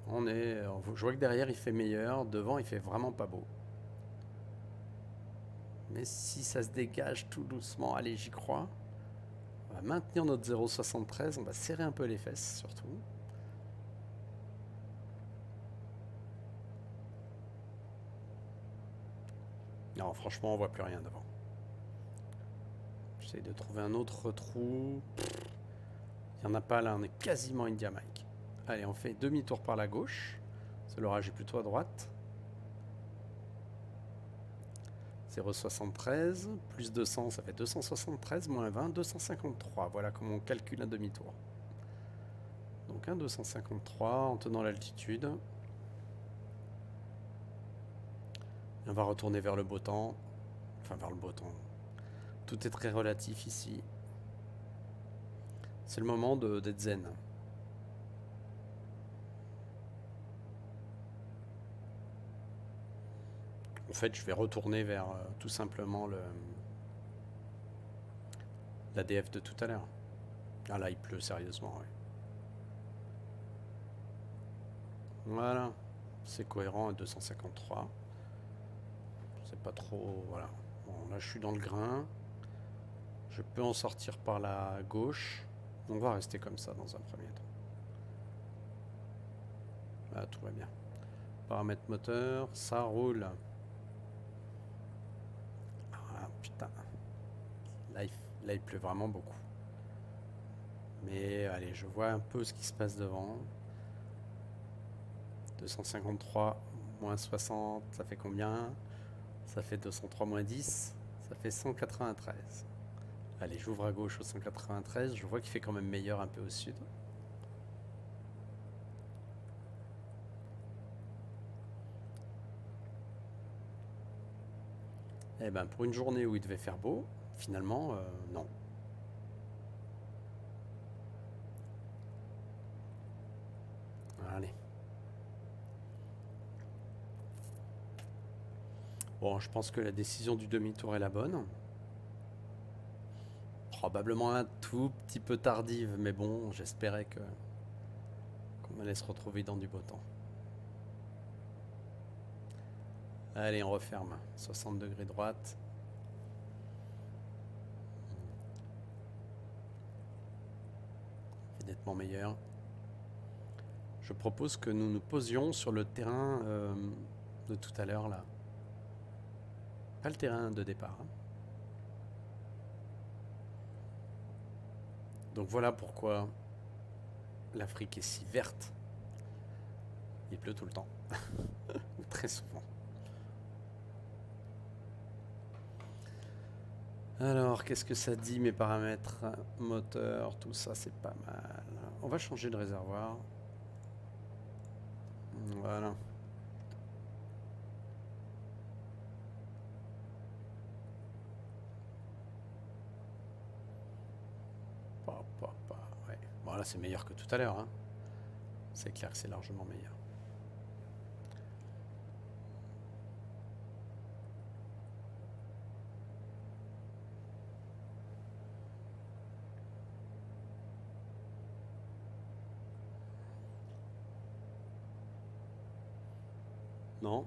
Je vois que derrière il fait meilleur, devant il fait vraiment pas beau. Mais si ça se dégage tout doucement, allez, j'y crois. On va maintenir notre 0,73, on va serrer un peu les fesses surtout. Non, franchement, on voit plus rien devant. J'essaie de trouver un autre trou. Il n'y en a pas là, on est quasiment India Mike. Allez, on fait demi-tour par la gauche. C'est l'orage est plutôt à droite. 0,73 plus 200, ça fait 273, moins 20, 253. Voilà comment on calcule un demi-tour. Donc un 253 en tenant l'altitude. On va retourner vers le beau temps. Enfin, vers le beau temps. Tout est très relatif ici. C'est le moment d'être zen. En fait, je vais retourner vers tout simplement l'ADF de tout à l'heure. Ah là, il pleut sérieusement, ouais. Voilà. C'est cohérent à 253. C'est pas trop... Voilà. Bon, là, je suis dans le grain. Je peux en sortir par la gauche. On va rester comme ça dans un premier temps. Là, tout va bien. Paramètres moteur, ça roule. Ah putain. Là, il pleut vraiment beaucoup. Mais allez, je vois un peu ce qui se passe devant. 253 moins 60, ça fait combien? Ça fait 203 moins 10, ça fait 193. Allez, j'ouvre à gauche au 193, je vois qu'il fait quand même meilleur un peu au sud. Eh ben, pour une journée où il devait faire beau, finalement, non. Allez. Bon, je pense que la décision du demi-tour est la bonne. Probablement un tout petit peu tardive, mais bon, j'espérais qu'on allait se retrouver dans du beau temps. Allez, on referme. 60 degrés droite. C'est nettement meilleur. Je propose que nous nous posions sur le terrain de tout à l'heure là. Pas le terrain de départ. Donc voilà pourquoi l'Afrique est si verte. Il pleut tout le temps. Très souvent. Alors, qu'est-ce que ça dit mes paramètres? Moteur, tout ça, c'est pas mal. On va changer de réservoir. Voilà. Ouais. Bon, là, c'est meilleur que tout à l'heure. Hein. C'est clair que c'est largement meilleur. Non.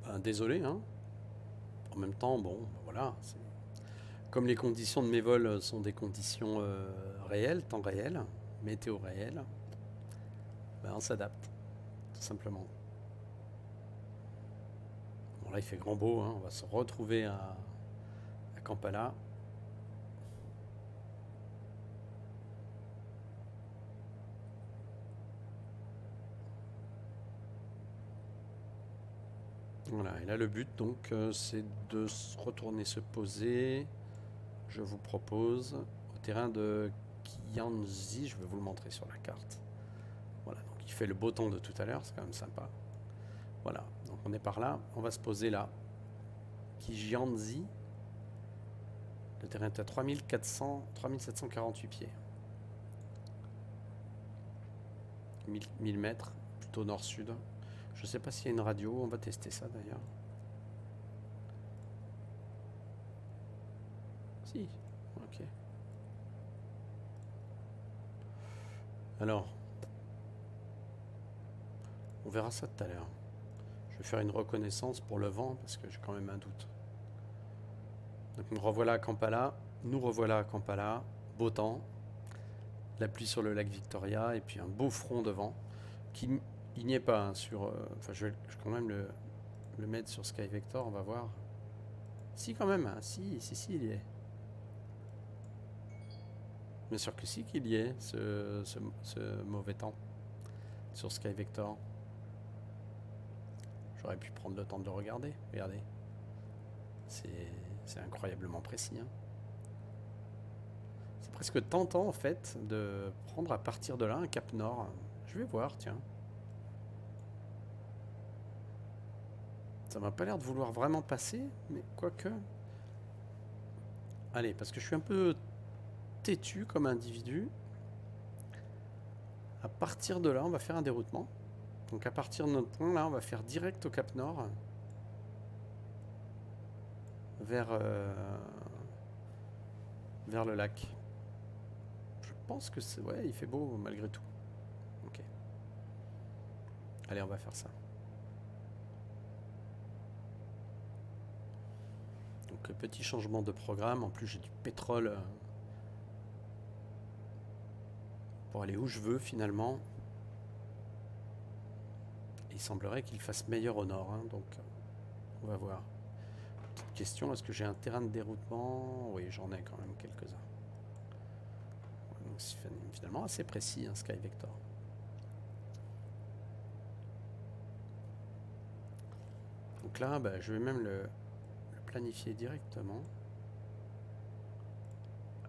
Ben, désolé, hein. En même temps, bon, voilà. Comme les conditions de mes vols sont des conditions réelles, temps réel, météo réel, ben, on s'adapte, tout simplement. Bon, là, il fait grand beau, hein. On va se retrouver à Kampala. Voilà, et là le but donc c'est de retourner se poser. Je vous propose au terrain de Kianzi, je vais vous le montrer sur la carte. Voilà, donc il fait le beau temps de tout à l'heure, c'est quand même sympa. Voilà, donc on est par là, on va se poser là. Kianzi, le terrain est à 3748 pieds. 1000 mètres, plutôt nord-sud. Je sais pas s'il y a une radio, on va tester ça d'ailleurs. Si, ok. Alors, on verra ça tout à l'heure. Je vais faire une reconnaissance pour le vent parce que j'ai quand même un doute. Donc nous revoilà à Kampala, beau temps, la pluie sur le lac Victoria et puis un beau front de vent qui il n'y est pas hein, sur. Enfin, je vais quand même le mettre sur Sky Vector, on va voir. Si, quand même, hein, si, il y est. Bien sûr que si qu'il y est, ce mauvais temps sur Sky Vector. J'aurais pu prendre le temps de le regarder. Regardez. C'est incroyablement précis. Hein. C'est presque tentant, en fait, de prendre à partir de là un cap nord. Je vais voir, tiens. Ça m'a pas l'air de vouloir vraiment passer, mais quoique... Allez, parce que je suis un peu têtu comme individu. À partir de là, on va faire un déroutement. Donc à partir de notre point, là, on va faire direct au Cap Nord. Vers le lac. Je pense que c'est... Ouais, il fait beau malgré tout. Ok. Allez, on va faire ça. Donc petit changement de programme. En plus, j'ai du pétrole pour aller où je veux finalement. Et il semblerait qu'il fasse meilleur au nord. Hein, donc on va voir. Petite question, est-ce que j'ai un terrain de déroutement? Oui, j'en ai quand même quelques-uns. Donc c'est finalement assez précis, hein, Sky Vector. Donc là, bah, je vais même le planifier directement.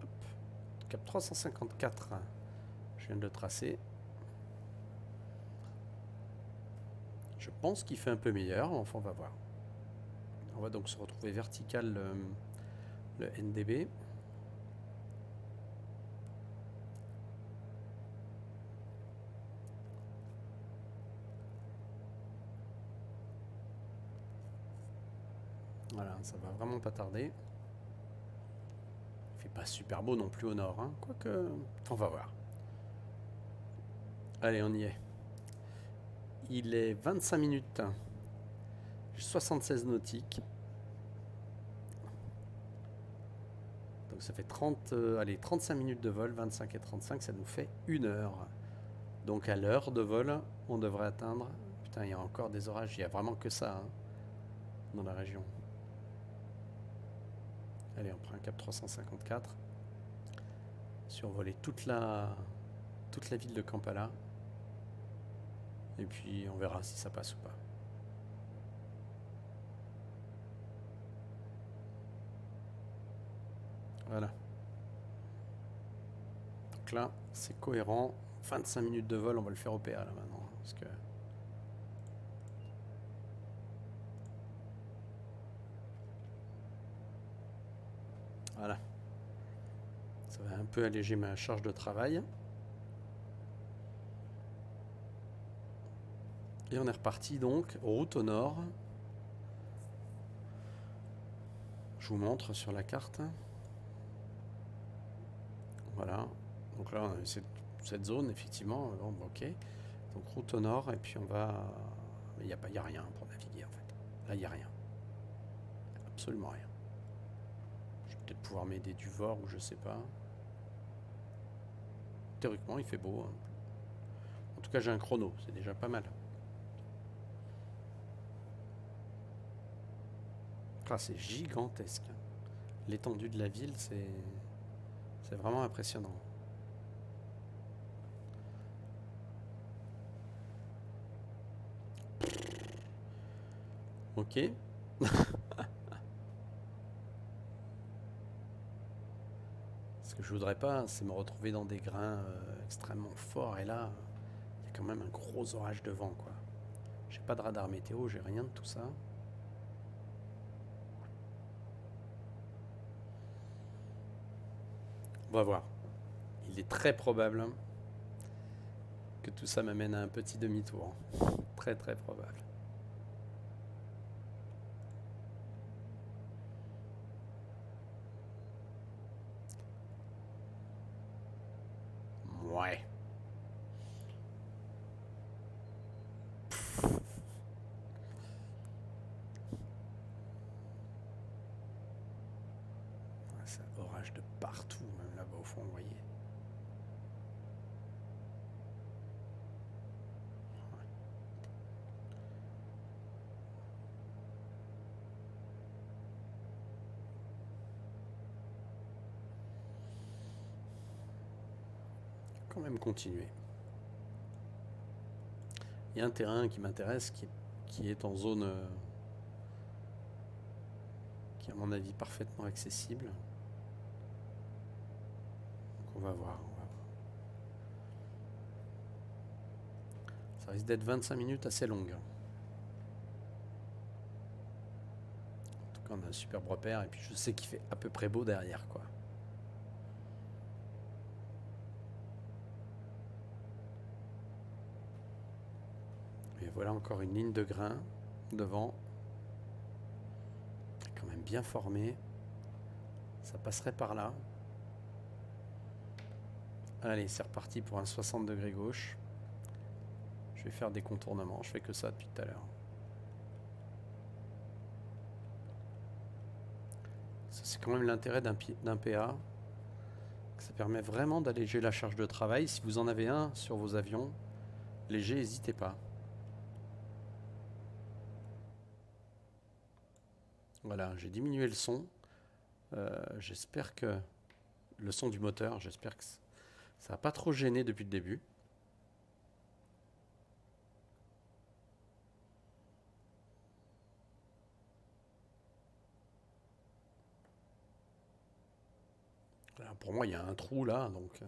Hop. Cap 354, je viens de le tracer. Je pense qu'il fait un peu meilleur, enfin on va voir. On va donc se retrouver vertical le NDB. Voilà, ça va vraiment pas tarder. Il fait pas super beau non plus au nord, hein. Quoique, on va voir. Allez, on y est. Il est 25 minutes. 76 nautiques. Donc ça fait 35 minutes de vol, 25 et 35, ça nous fait 1 heure. Donc à l'heure de vol, on devrait atteindre... Putain, il y a encore des orages, il n'y a vraiment que ça hein, dans la région. Allez, on prend un cap 354. Survoler toute la ville de Kampala. Et puis on verra si ça passe ou pas. Voilà. Donc là, c'est cohérent. 25 minutes de vol, on va le faire au PA là maintenant. Parce que... Voilà. Ça va un peu alléger ma charge de travail. Et on est reparti donc, route au nord. Je vous montre sur la carte. Voilà. Donc là, on a cette zone, effectivement. Bon, ok. Donc route au nord, et puis on va... Il n'y a rien pour naviguer, en fait. Là, il n'y a rien. Absolument rien. Je vais peut-être pouvoir m'aider du VOR, ou je sais pas. Théoriquement, il fait beau. Hein. En tout cas, j'ai un chrono. C'est déjà pas mal. Ah, c'est gigantesque. L'étendue de la ville, c'est vraiment impressionnant. Ok. Ce que je voudrais pas, c'est me retrouver dans des grains extrêmement forts. Et là, il y a quand même un gros orage de vent, quoi. J'ai pas de radar météo, j'ai rien de tout ça. On va voir. Il est très probable que tout ça m'amène à un petit demi-tour. Très très probable. Ouais. C'est orage de partout, même là-bas au fond, vous voyez. Quand même continuer. Il y a un terrain qui m'intéresse, qui est en zone qui est à mon avis parfaitement accessible. Donc on va voir. Ça risque d'être 25 minutes assez longues. En tout cas, on a un superbe repère et puis je sais qu'il fait à peu près beau derrière, quoi. Et voilà encore une ligne de grain devant. Quand même bien formée. Ça passerait par là. Allez, c'est reparti pour un 60 degrés gauche. Je vais faire des contournements. Je fais que ça depuis tout à l'heure. C'est quand même l'intérêt d'un PA. Ça permet vraiment d'alléger la charge de travail. Si vous en avez un sur vos avions, léger, n'hésitez pas. Voilà, j'ai diminué le son. J'espère que le son du moteur, j'espère que ça n'a pas trop gêné depuis le début. Voilà, pour moi, il y a un trou là, donc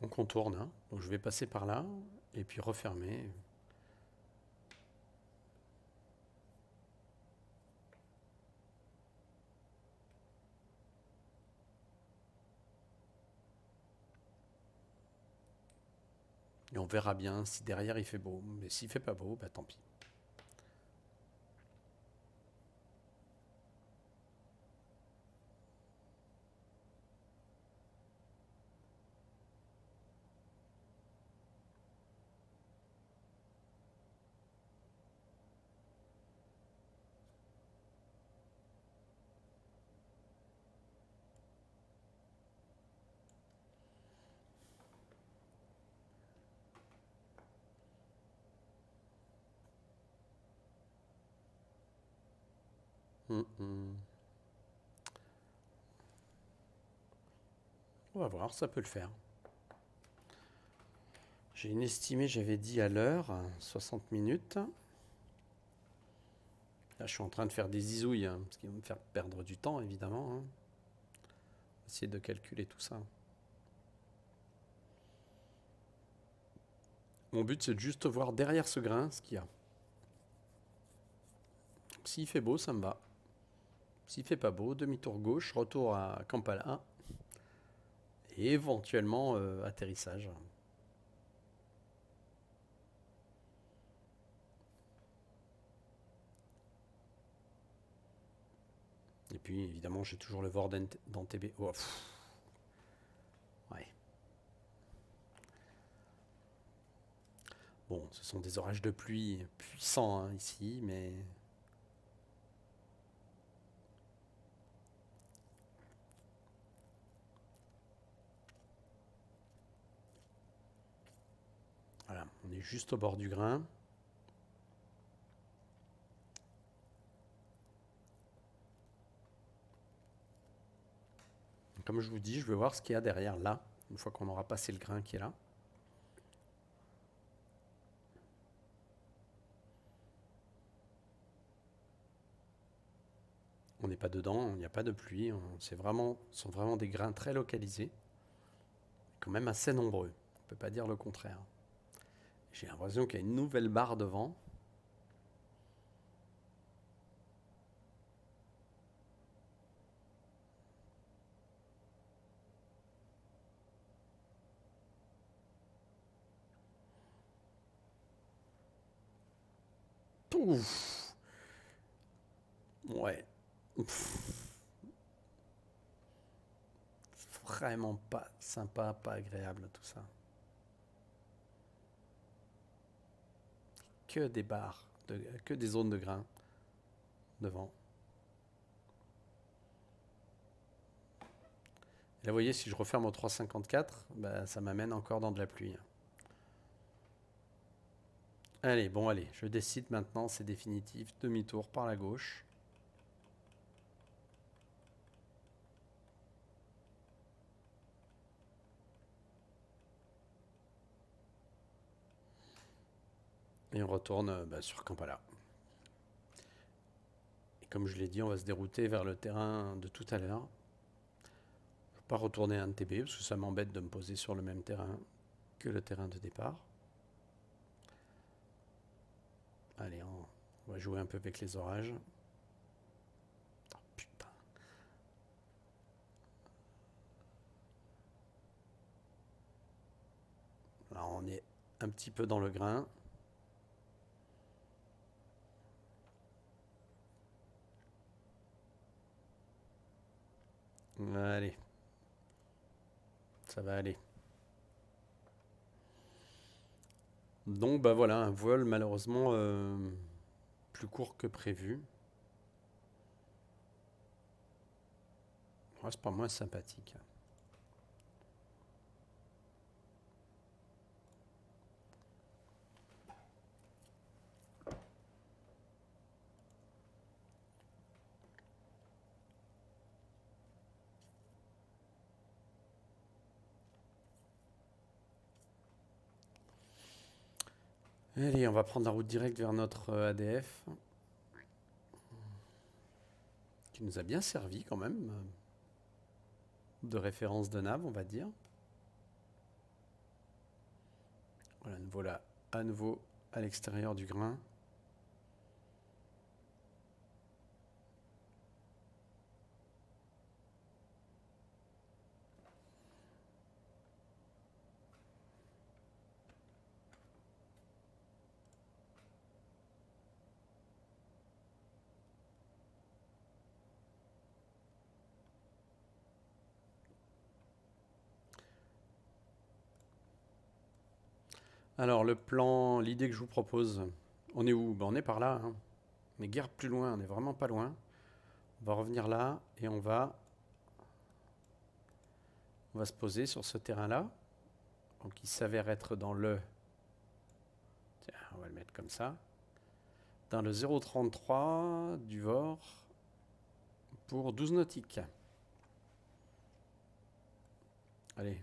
on contourne. Hein. Donc je vais passer par là et puis refermer. Et on verra bien si derrière il fait beau. Mais s'il fait pas beau, bah tant pis. On va voir, ça peut le faire. J'ai une estimée, j'avais dit à l'heure, 60 minutes. Là, je suis en train de faire des zizouilles, hein, ce qui va me faire perdre du temps, évidemment. Hein. Essayer de calculer tout ça. Mon but, c'est de juste voir derrière ce grain ce qu'il y a. S'il fait beau, ça me va. S'il fait pas beau, demi-tour gauche, retour à Kampala et éventuellement atterrissage. Et puis évidemment, j'ai toujours le VOR d'Entebbe. Oh, ouais. Bon, ce sont des orages de pluie puissants hein, ici, mais voilà, on est juste au bord du grain. Comme je vous dis, je vais voir ce qu'il y a derrière là, une fois qu'on aura passé le grain qui est là. On n'est pas dedans, il n'y a pas de pluie. Ce sont vraiment des grains très localisés, quand même assez nombreux. On ne peut pas dire le contraire. J'ai l'impression qu'il y a une nouvelle barre devant. Ouf. Ouais. Ouf. Vraiment pas sympa, pas agréable tout ça. Que des barres, que des zones de grains devant. Et là, vous voyez, si je referme au 3,54, bah, ça m'amène encore dans de la pluie. Allez, bon, allez, je décide maintenant, c'est définitif, demi-tour par la gauche. Et on retourne sur Kampala. Et comme je l'ai dit, on va se dérouter vers le terrain de tout à l'heure. Je ne vais pas retourner à NTB parce que ça m'embête de me poser sur le même terrain que le terrain de départ. Allez, on va jouer un peu avec les orages. Oh, putain. Là, on est un petit peu dans le grain. Allez. Ça va aller. Donc bah voilà, un vol malheureusement plus court que prévu. Ouais, c'est pas moins sympathique. Allez, on va prendre la route directe vers notre ADF, qui nous a bien servi quand même, de référence de nav, on va dire. Voilà, nous voilà à nouveau à l'extérieur du grain. Alors le plan, l'idée que je vous propose, on est où? Ben, on est par là, hein. Mais guère plus loin, on n'est vraiment pas loin. On va revenir là et on va se poser sur ce terrain-là. Donc il s'avère être dans le... Tiens, on va le mettre comme ça. Dans le 0,33 du VOR pour 12 nautiques. Allez,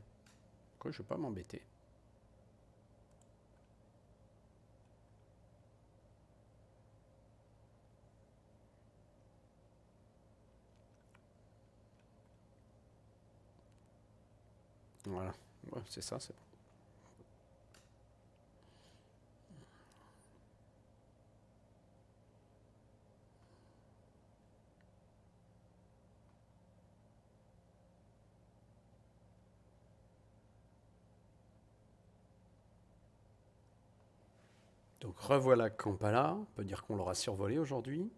pourquoi je ne vais pas m'embêter? Voilà, ouais, c'est ça, c'est bon. Donc revoilà Kampala, on peut dire qu'on l'aura survolé aujourd'hui.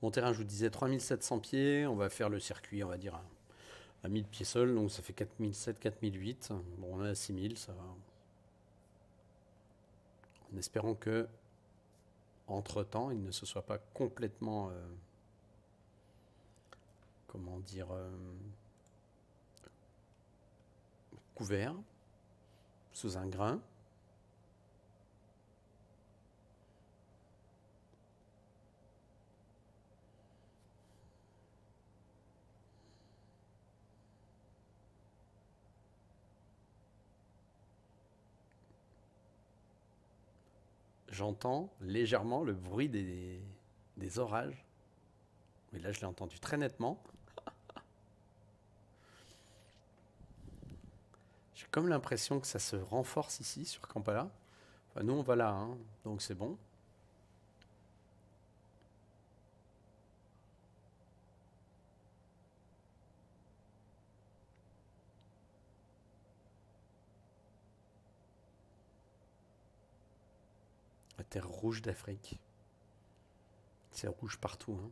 Mon terrain, je vous disais 3700 pieds, on va faire le circuit, on va dire à 1000 pieds sol, donc ça fait 4007, 4008. Bon, on est à 6000, ça va. En espérant que, entre-temps, il ne se soit pas complètement, comment dire, couvert sous un grain. J'entends légèrement le bruit des orages Mais là, je l'ai entendu très nettement. J'ai comme l'impression que ça se renforce ici, sur Kampala. Enfin, nous, on va là, hein, donc c'est bon. La terre rouge d'Afrique. C'est rouge partout, hein.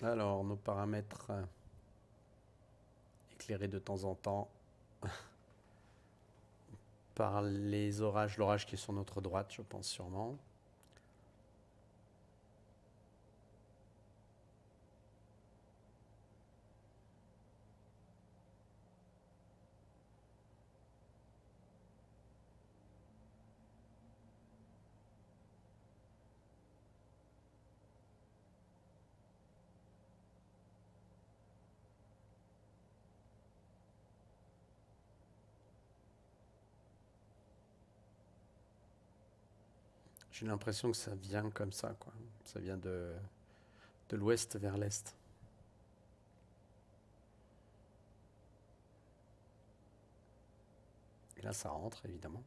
Alors, nos paramètres éclairés de temps en temps par les orages, l'orage qui est sur notre droite, je pense sûrement. J'ai l'impression que ça vient comme ça, quoi. Ça vient de l'ouest vers l'est. Et là, ça rentre, évidemment.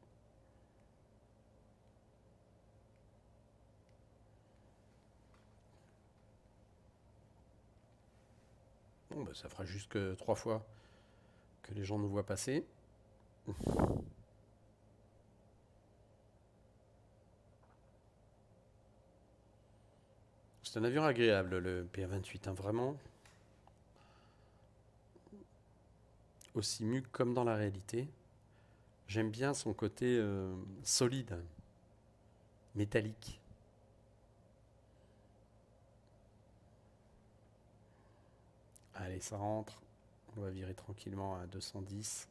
Bon, bah, ça fera juste que 3 fois que les gens nous voient passer. C'est un avion agréable, le PA-28, hein, vraiment. Aussi mu comme dans la réalité. J'aime bien son côté solide, métallique. Allez, ça rentre. On va virer tranquillement à 210.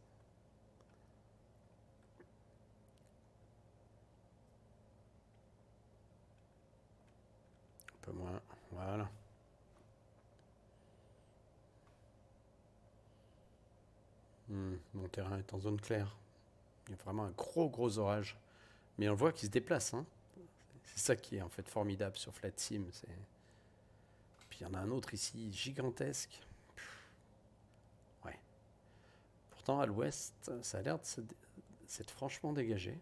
Un peu moins, voilà. Mon terrain est en zone claire. Il y a vraiment un gros orage. Mais on voit qu'il se déplace, hein. C'est ça qui est en fait formidable sur FlatSim. Puis il y en a un autre ici, gigantesque. Ouais. Pourtant, à l'ouest, ça a l'air de s'être franchement dégagé.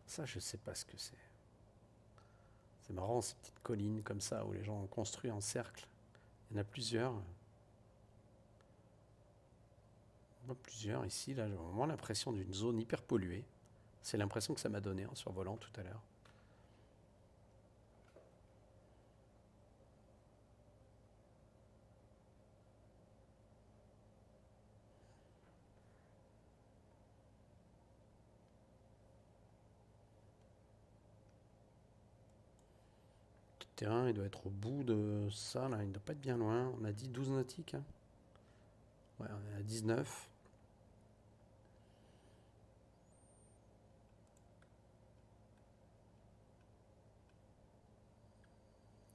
Ça, je sais pas ce que c'est. C'est marrant, ces petites collines comme ça, où les gens ont construit en cercle. Il y en a plusieurs. On voit plusieurs ici. Là, j'ai vraiment l'impression d'une zone hyper polluée. C'est l'impression que ça m'a donné en survolant tout à l'heure. Le terrain, il doit être au bout de ça, là. Il ne doit pas être bien loin. On a dit 12 nautiques, hein. Ouais, on est à 19.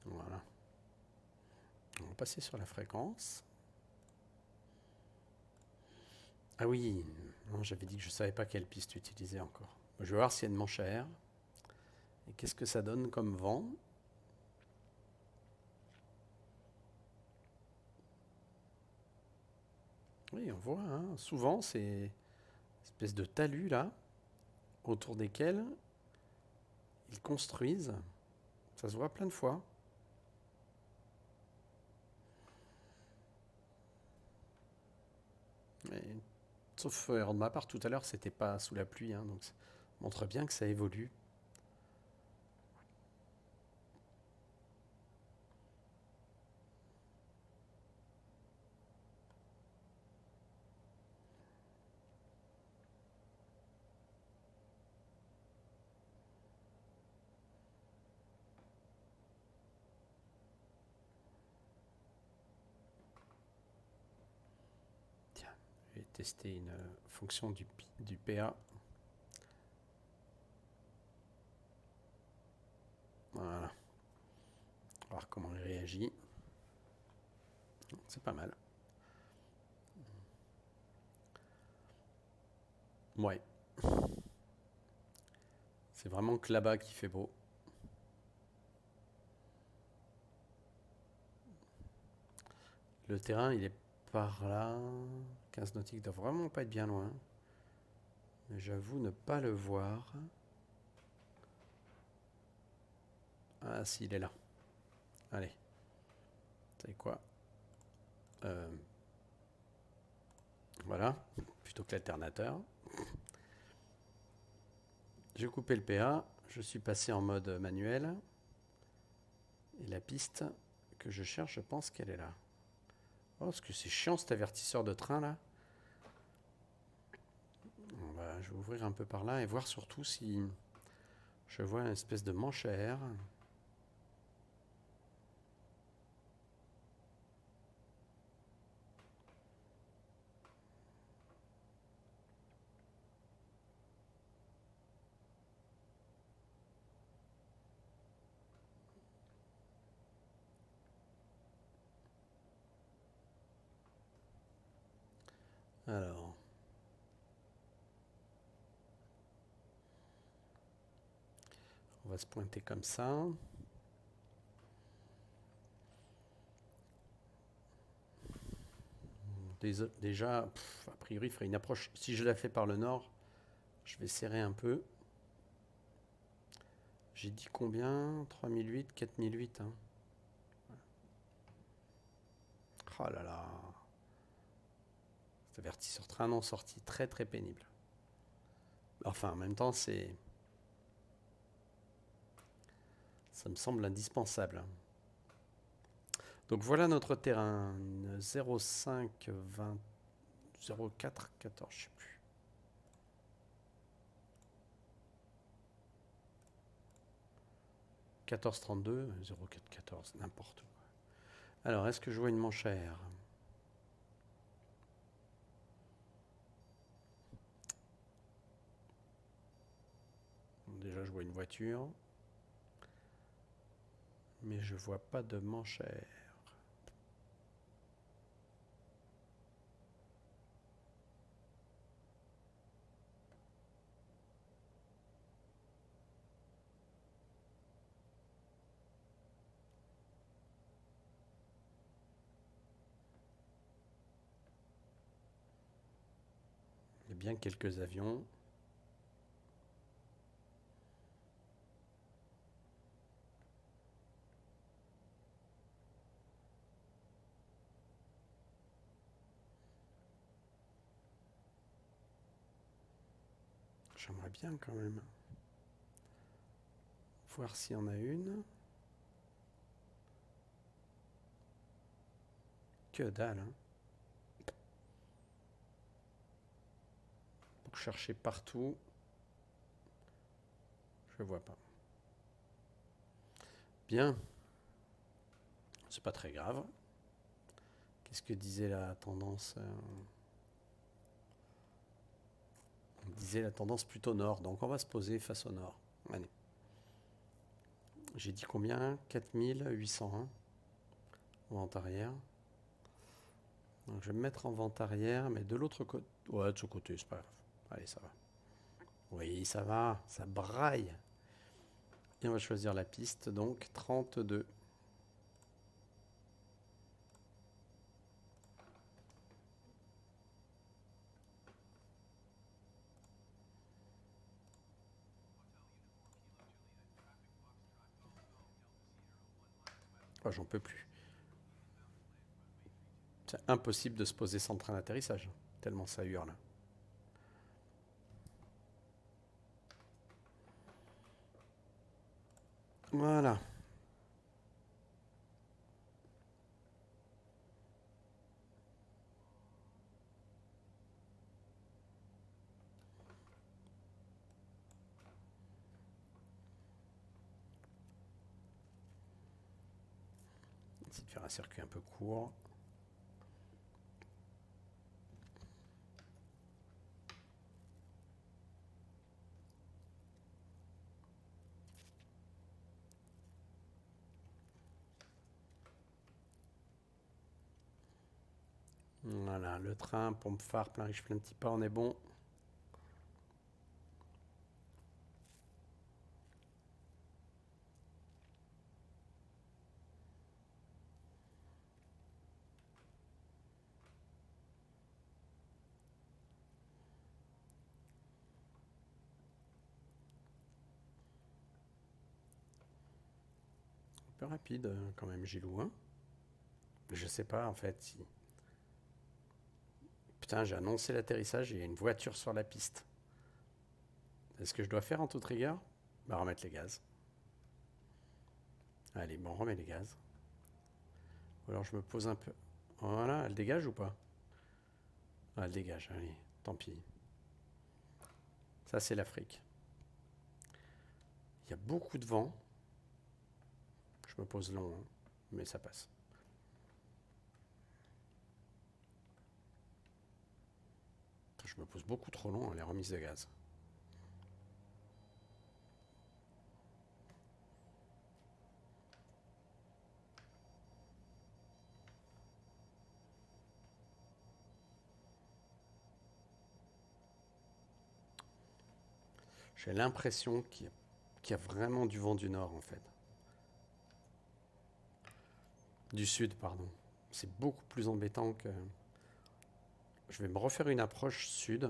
Voilà. On va passer sur la fréquence. Ah oui, non, j'avais dit que je ne savais pas quelle piste utiliser encore. Je vais voir s'il y a une manche à air. Et qu'est-ce que ça donne comme vent? Oui, on voit, hein, souvent, ces espèces de talus là, autour desquels ils construisent. Ça se voit plein de fois. Mais, sauf de ma part tout à l'heure, c'était pas sous la pluie, hein, donc ça montre bien que ça évolue. tester une fonction du PA. Voilà. On va voir comment il réagit. C'est pas mal. Ouais. C'est vraiment que là-bas qui fait beau. Le terrain, il est par là. 15 nautiques doit vraiment pas être bien loin. Mais j'avoue ne pas le voir. Ah si, il est là. Allez. Vous savez quoi? Voilà. Plutôt que l'alternateur. J'ai coupé le PA. Je suis passé en mode manuel. Et la piste que je cherche, je pense qu'elle est là. Oh, parce que c'est chiant cet avertisseur de train là. Je vais ouvrir un peu par là et voir surtout si je vois une espèce de manche à air. Alors. On va se pointer comme ça. Déjà, a priori, il ferait une approche. Si je la fais par le nord, je vais serrer un peu. J'ai dit combien? 3008, 4008. Hein. Oh là là. Cet avertisseur train non sorti, très très pénible. Enfin, en même temps, ça me semble indispensable. Donc voilà notre terrain. 05 20 04 14, je sais plus. « 1432, 0414, n'importe où. Alors, est-ce que je vois une manche à air? Déjà, je vois une voiture. Mais je vois pas de manche à air. Il y a bien quelques avions. J'aimerais bien quand même voir s'il y en a une. Que dalle, hein. Pour chercher partout, je vois pas. Bien. C'est pas très grave. Qu'est-ce que disait la tendance? On disait la tendance plutôt nord, donc on va se poser face au nord. Allez. J'ai dit combien? 4801 en vente arrière. Donc je vais me mettre en vente arrière, mais de l'autre côté. Ouais, de ce côté, c'est pas grave. Allez, ça va. Oui, ça va, ça braille. Et on va choisir la piste, donc 32. Oh, j'en peux plus. C'est impossible de se poser sans train d'atterrissage, tellement ça hurle. Voilà. Essayer de faire un circuit un peu court. Voilà, le train, pompe phare, plein riche, plein petit pas, on est bon. Un peu rapide quand même, Gilou, hein. Je sais pas en fait si... Putain, j'ai annoncé l'atterrissage et il y a une voiture sur la piste. Est-ce que je dois faire en toute rigueur? Bah, remettre les gaz. Allez, bon, on remet les gaz. Ou alors je me pose un peu... Voilà, elle dégage ou pas? Ah, elle dégage, allez, tant pis. Ça, c'est l'Afrique. Il y a beaucoup de vent. Je me pose long, hein, mais ça passe. Je me pose beaucoup trop long à les remises de gaz. J'ai l'impression qu'il y a vraiment du vent du nord, en fait. Du sud, pardon. C'est beaucoup plus embêtant que... Je vais me refaire une approche sud.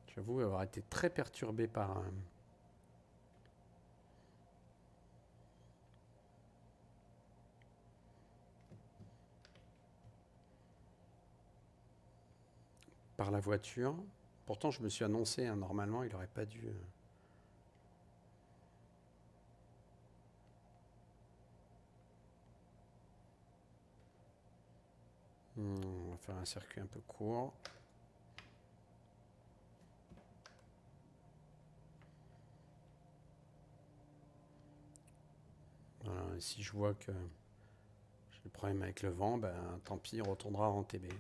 J'avoue avoir été très perturbé par la voiture. Pourtant, je me suis annoncé, hein, normalement, il n'aurait pas dû... On va faire un circuit un peu court. Voilà, et si je vois que j'ai des problèmes avec le vent, ben, tant pis, il retournera en TB.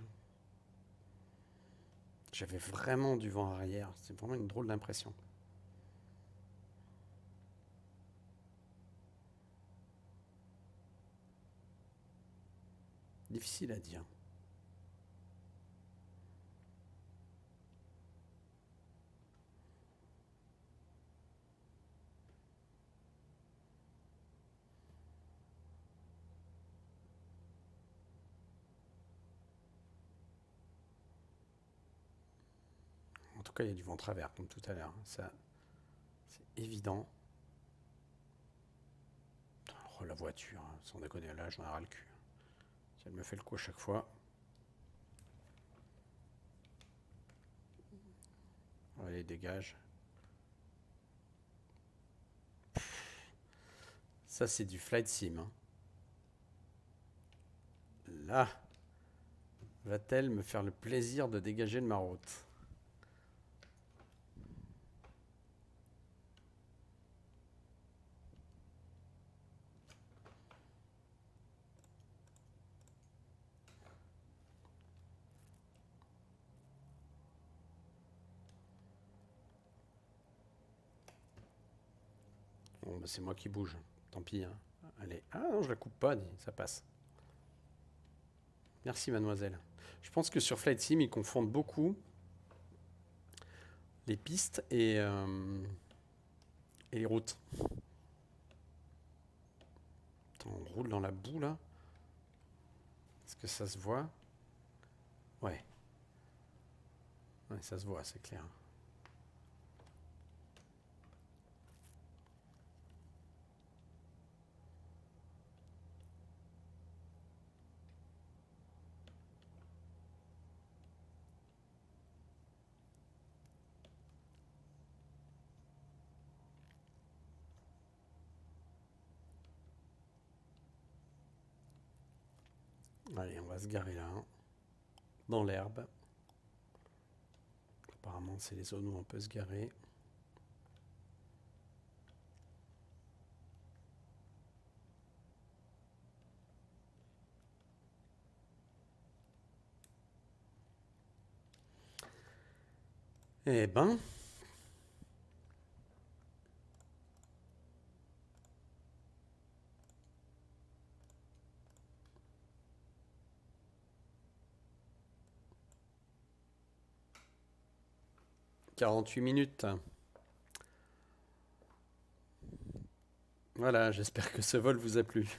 J'avais vraiment du vent arrière. C'est vraiment une drôle d'impression. Difficile à dire. En tout cas, il y a du vent travers, comme tout à l'heure. Ça, c'est évident. Oh, la voiture, sans déconner, là, j'en ai ras le cul. Si elle me fait le coup à chaque fois. Allez, dégage. Ça, c'est du flight sim. Hein. Là, va-t-elle me faire le plaisir de dégager de ma route? Bon, bah, c'est moi qui bouge. Tant pis. Hein. Allez. Ah non, je la coupe pas, ça passe. Merci, mademoiselle. Je pense que sur Flight Sim, ils confondent beaucoup les pistes et les routes. Attends, on roule dans la boue, là. Est-ce que ça se voit? Ouais. Ouais, ça se voit, c'est clair. Allez, on va se garer là, hein, dans l'herbe. Apparemment, c'est les zones où on peut se garer. Eh ben... 48 minutes. Voilà, j'espère que ce vol vous a plu.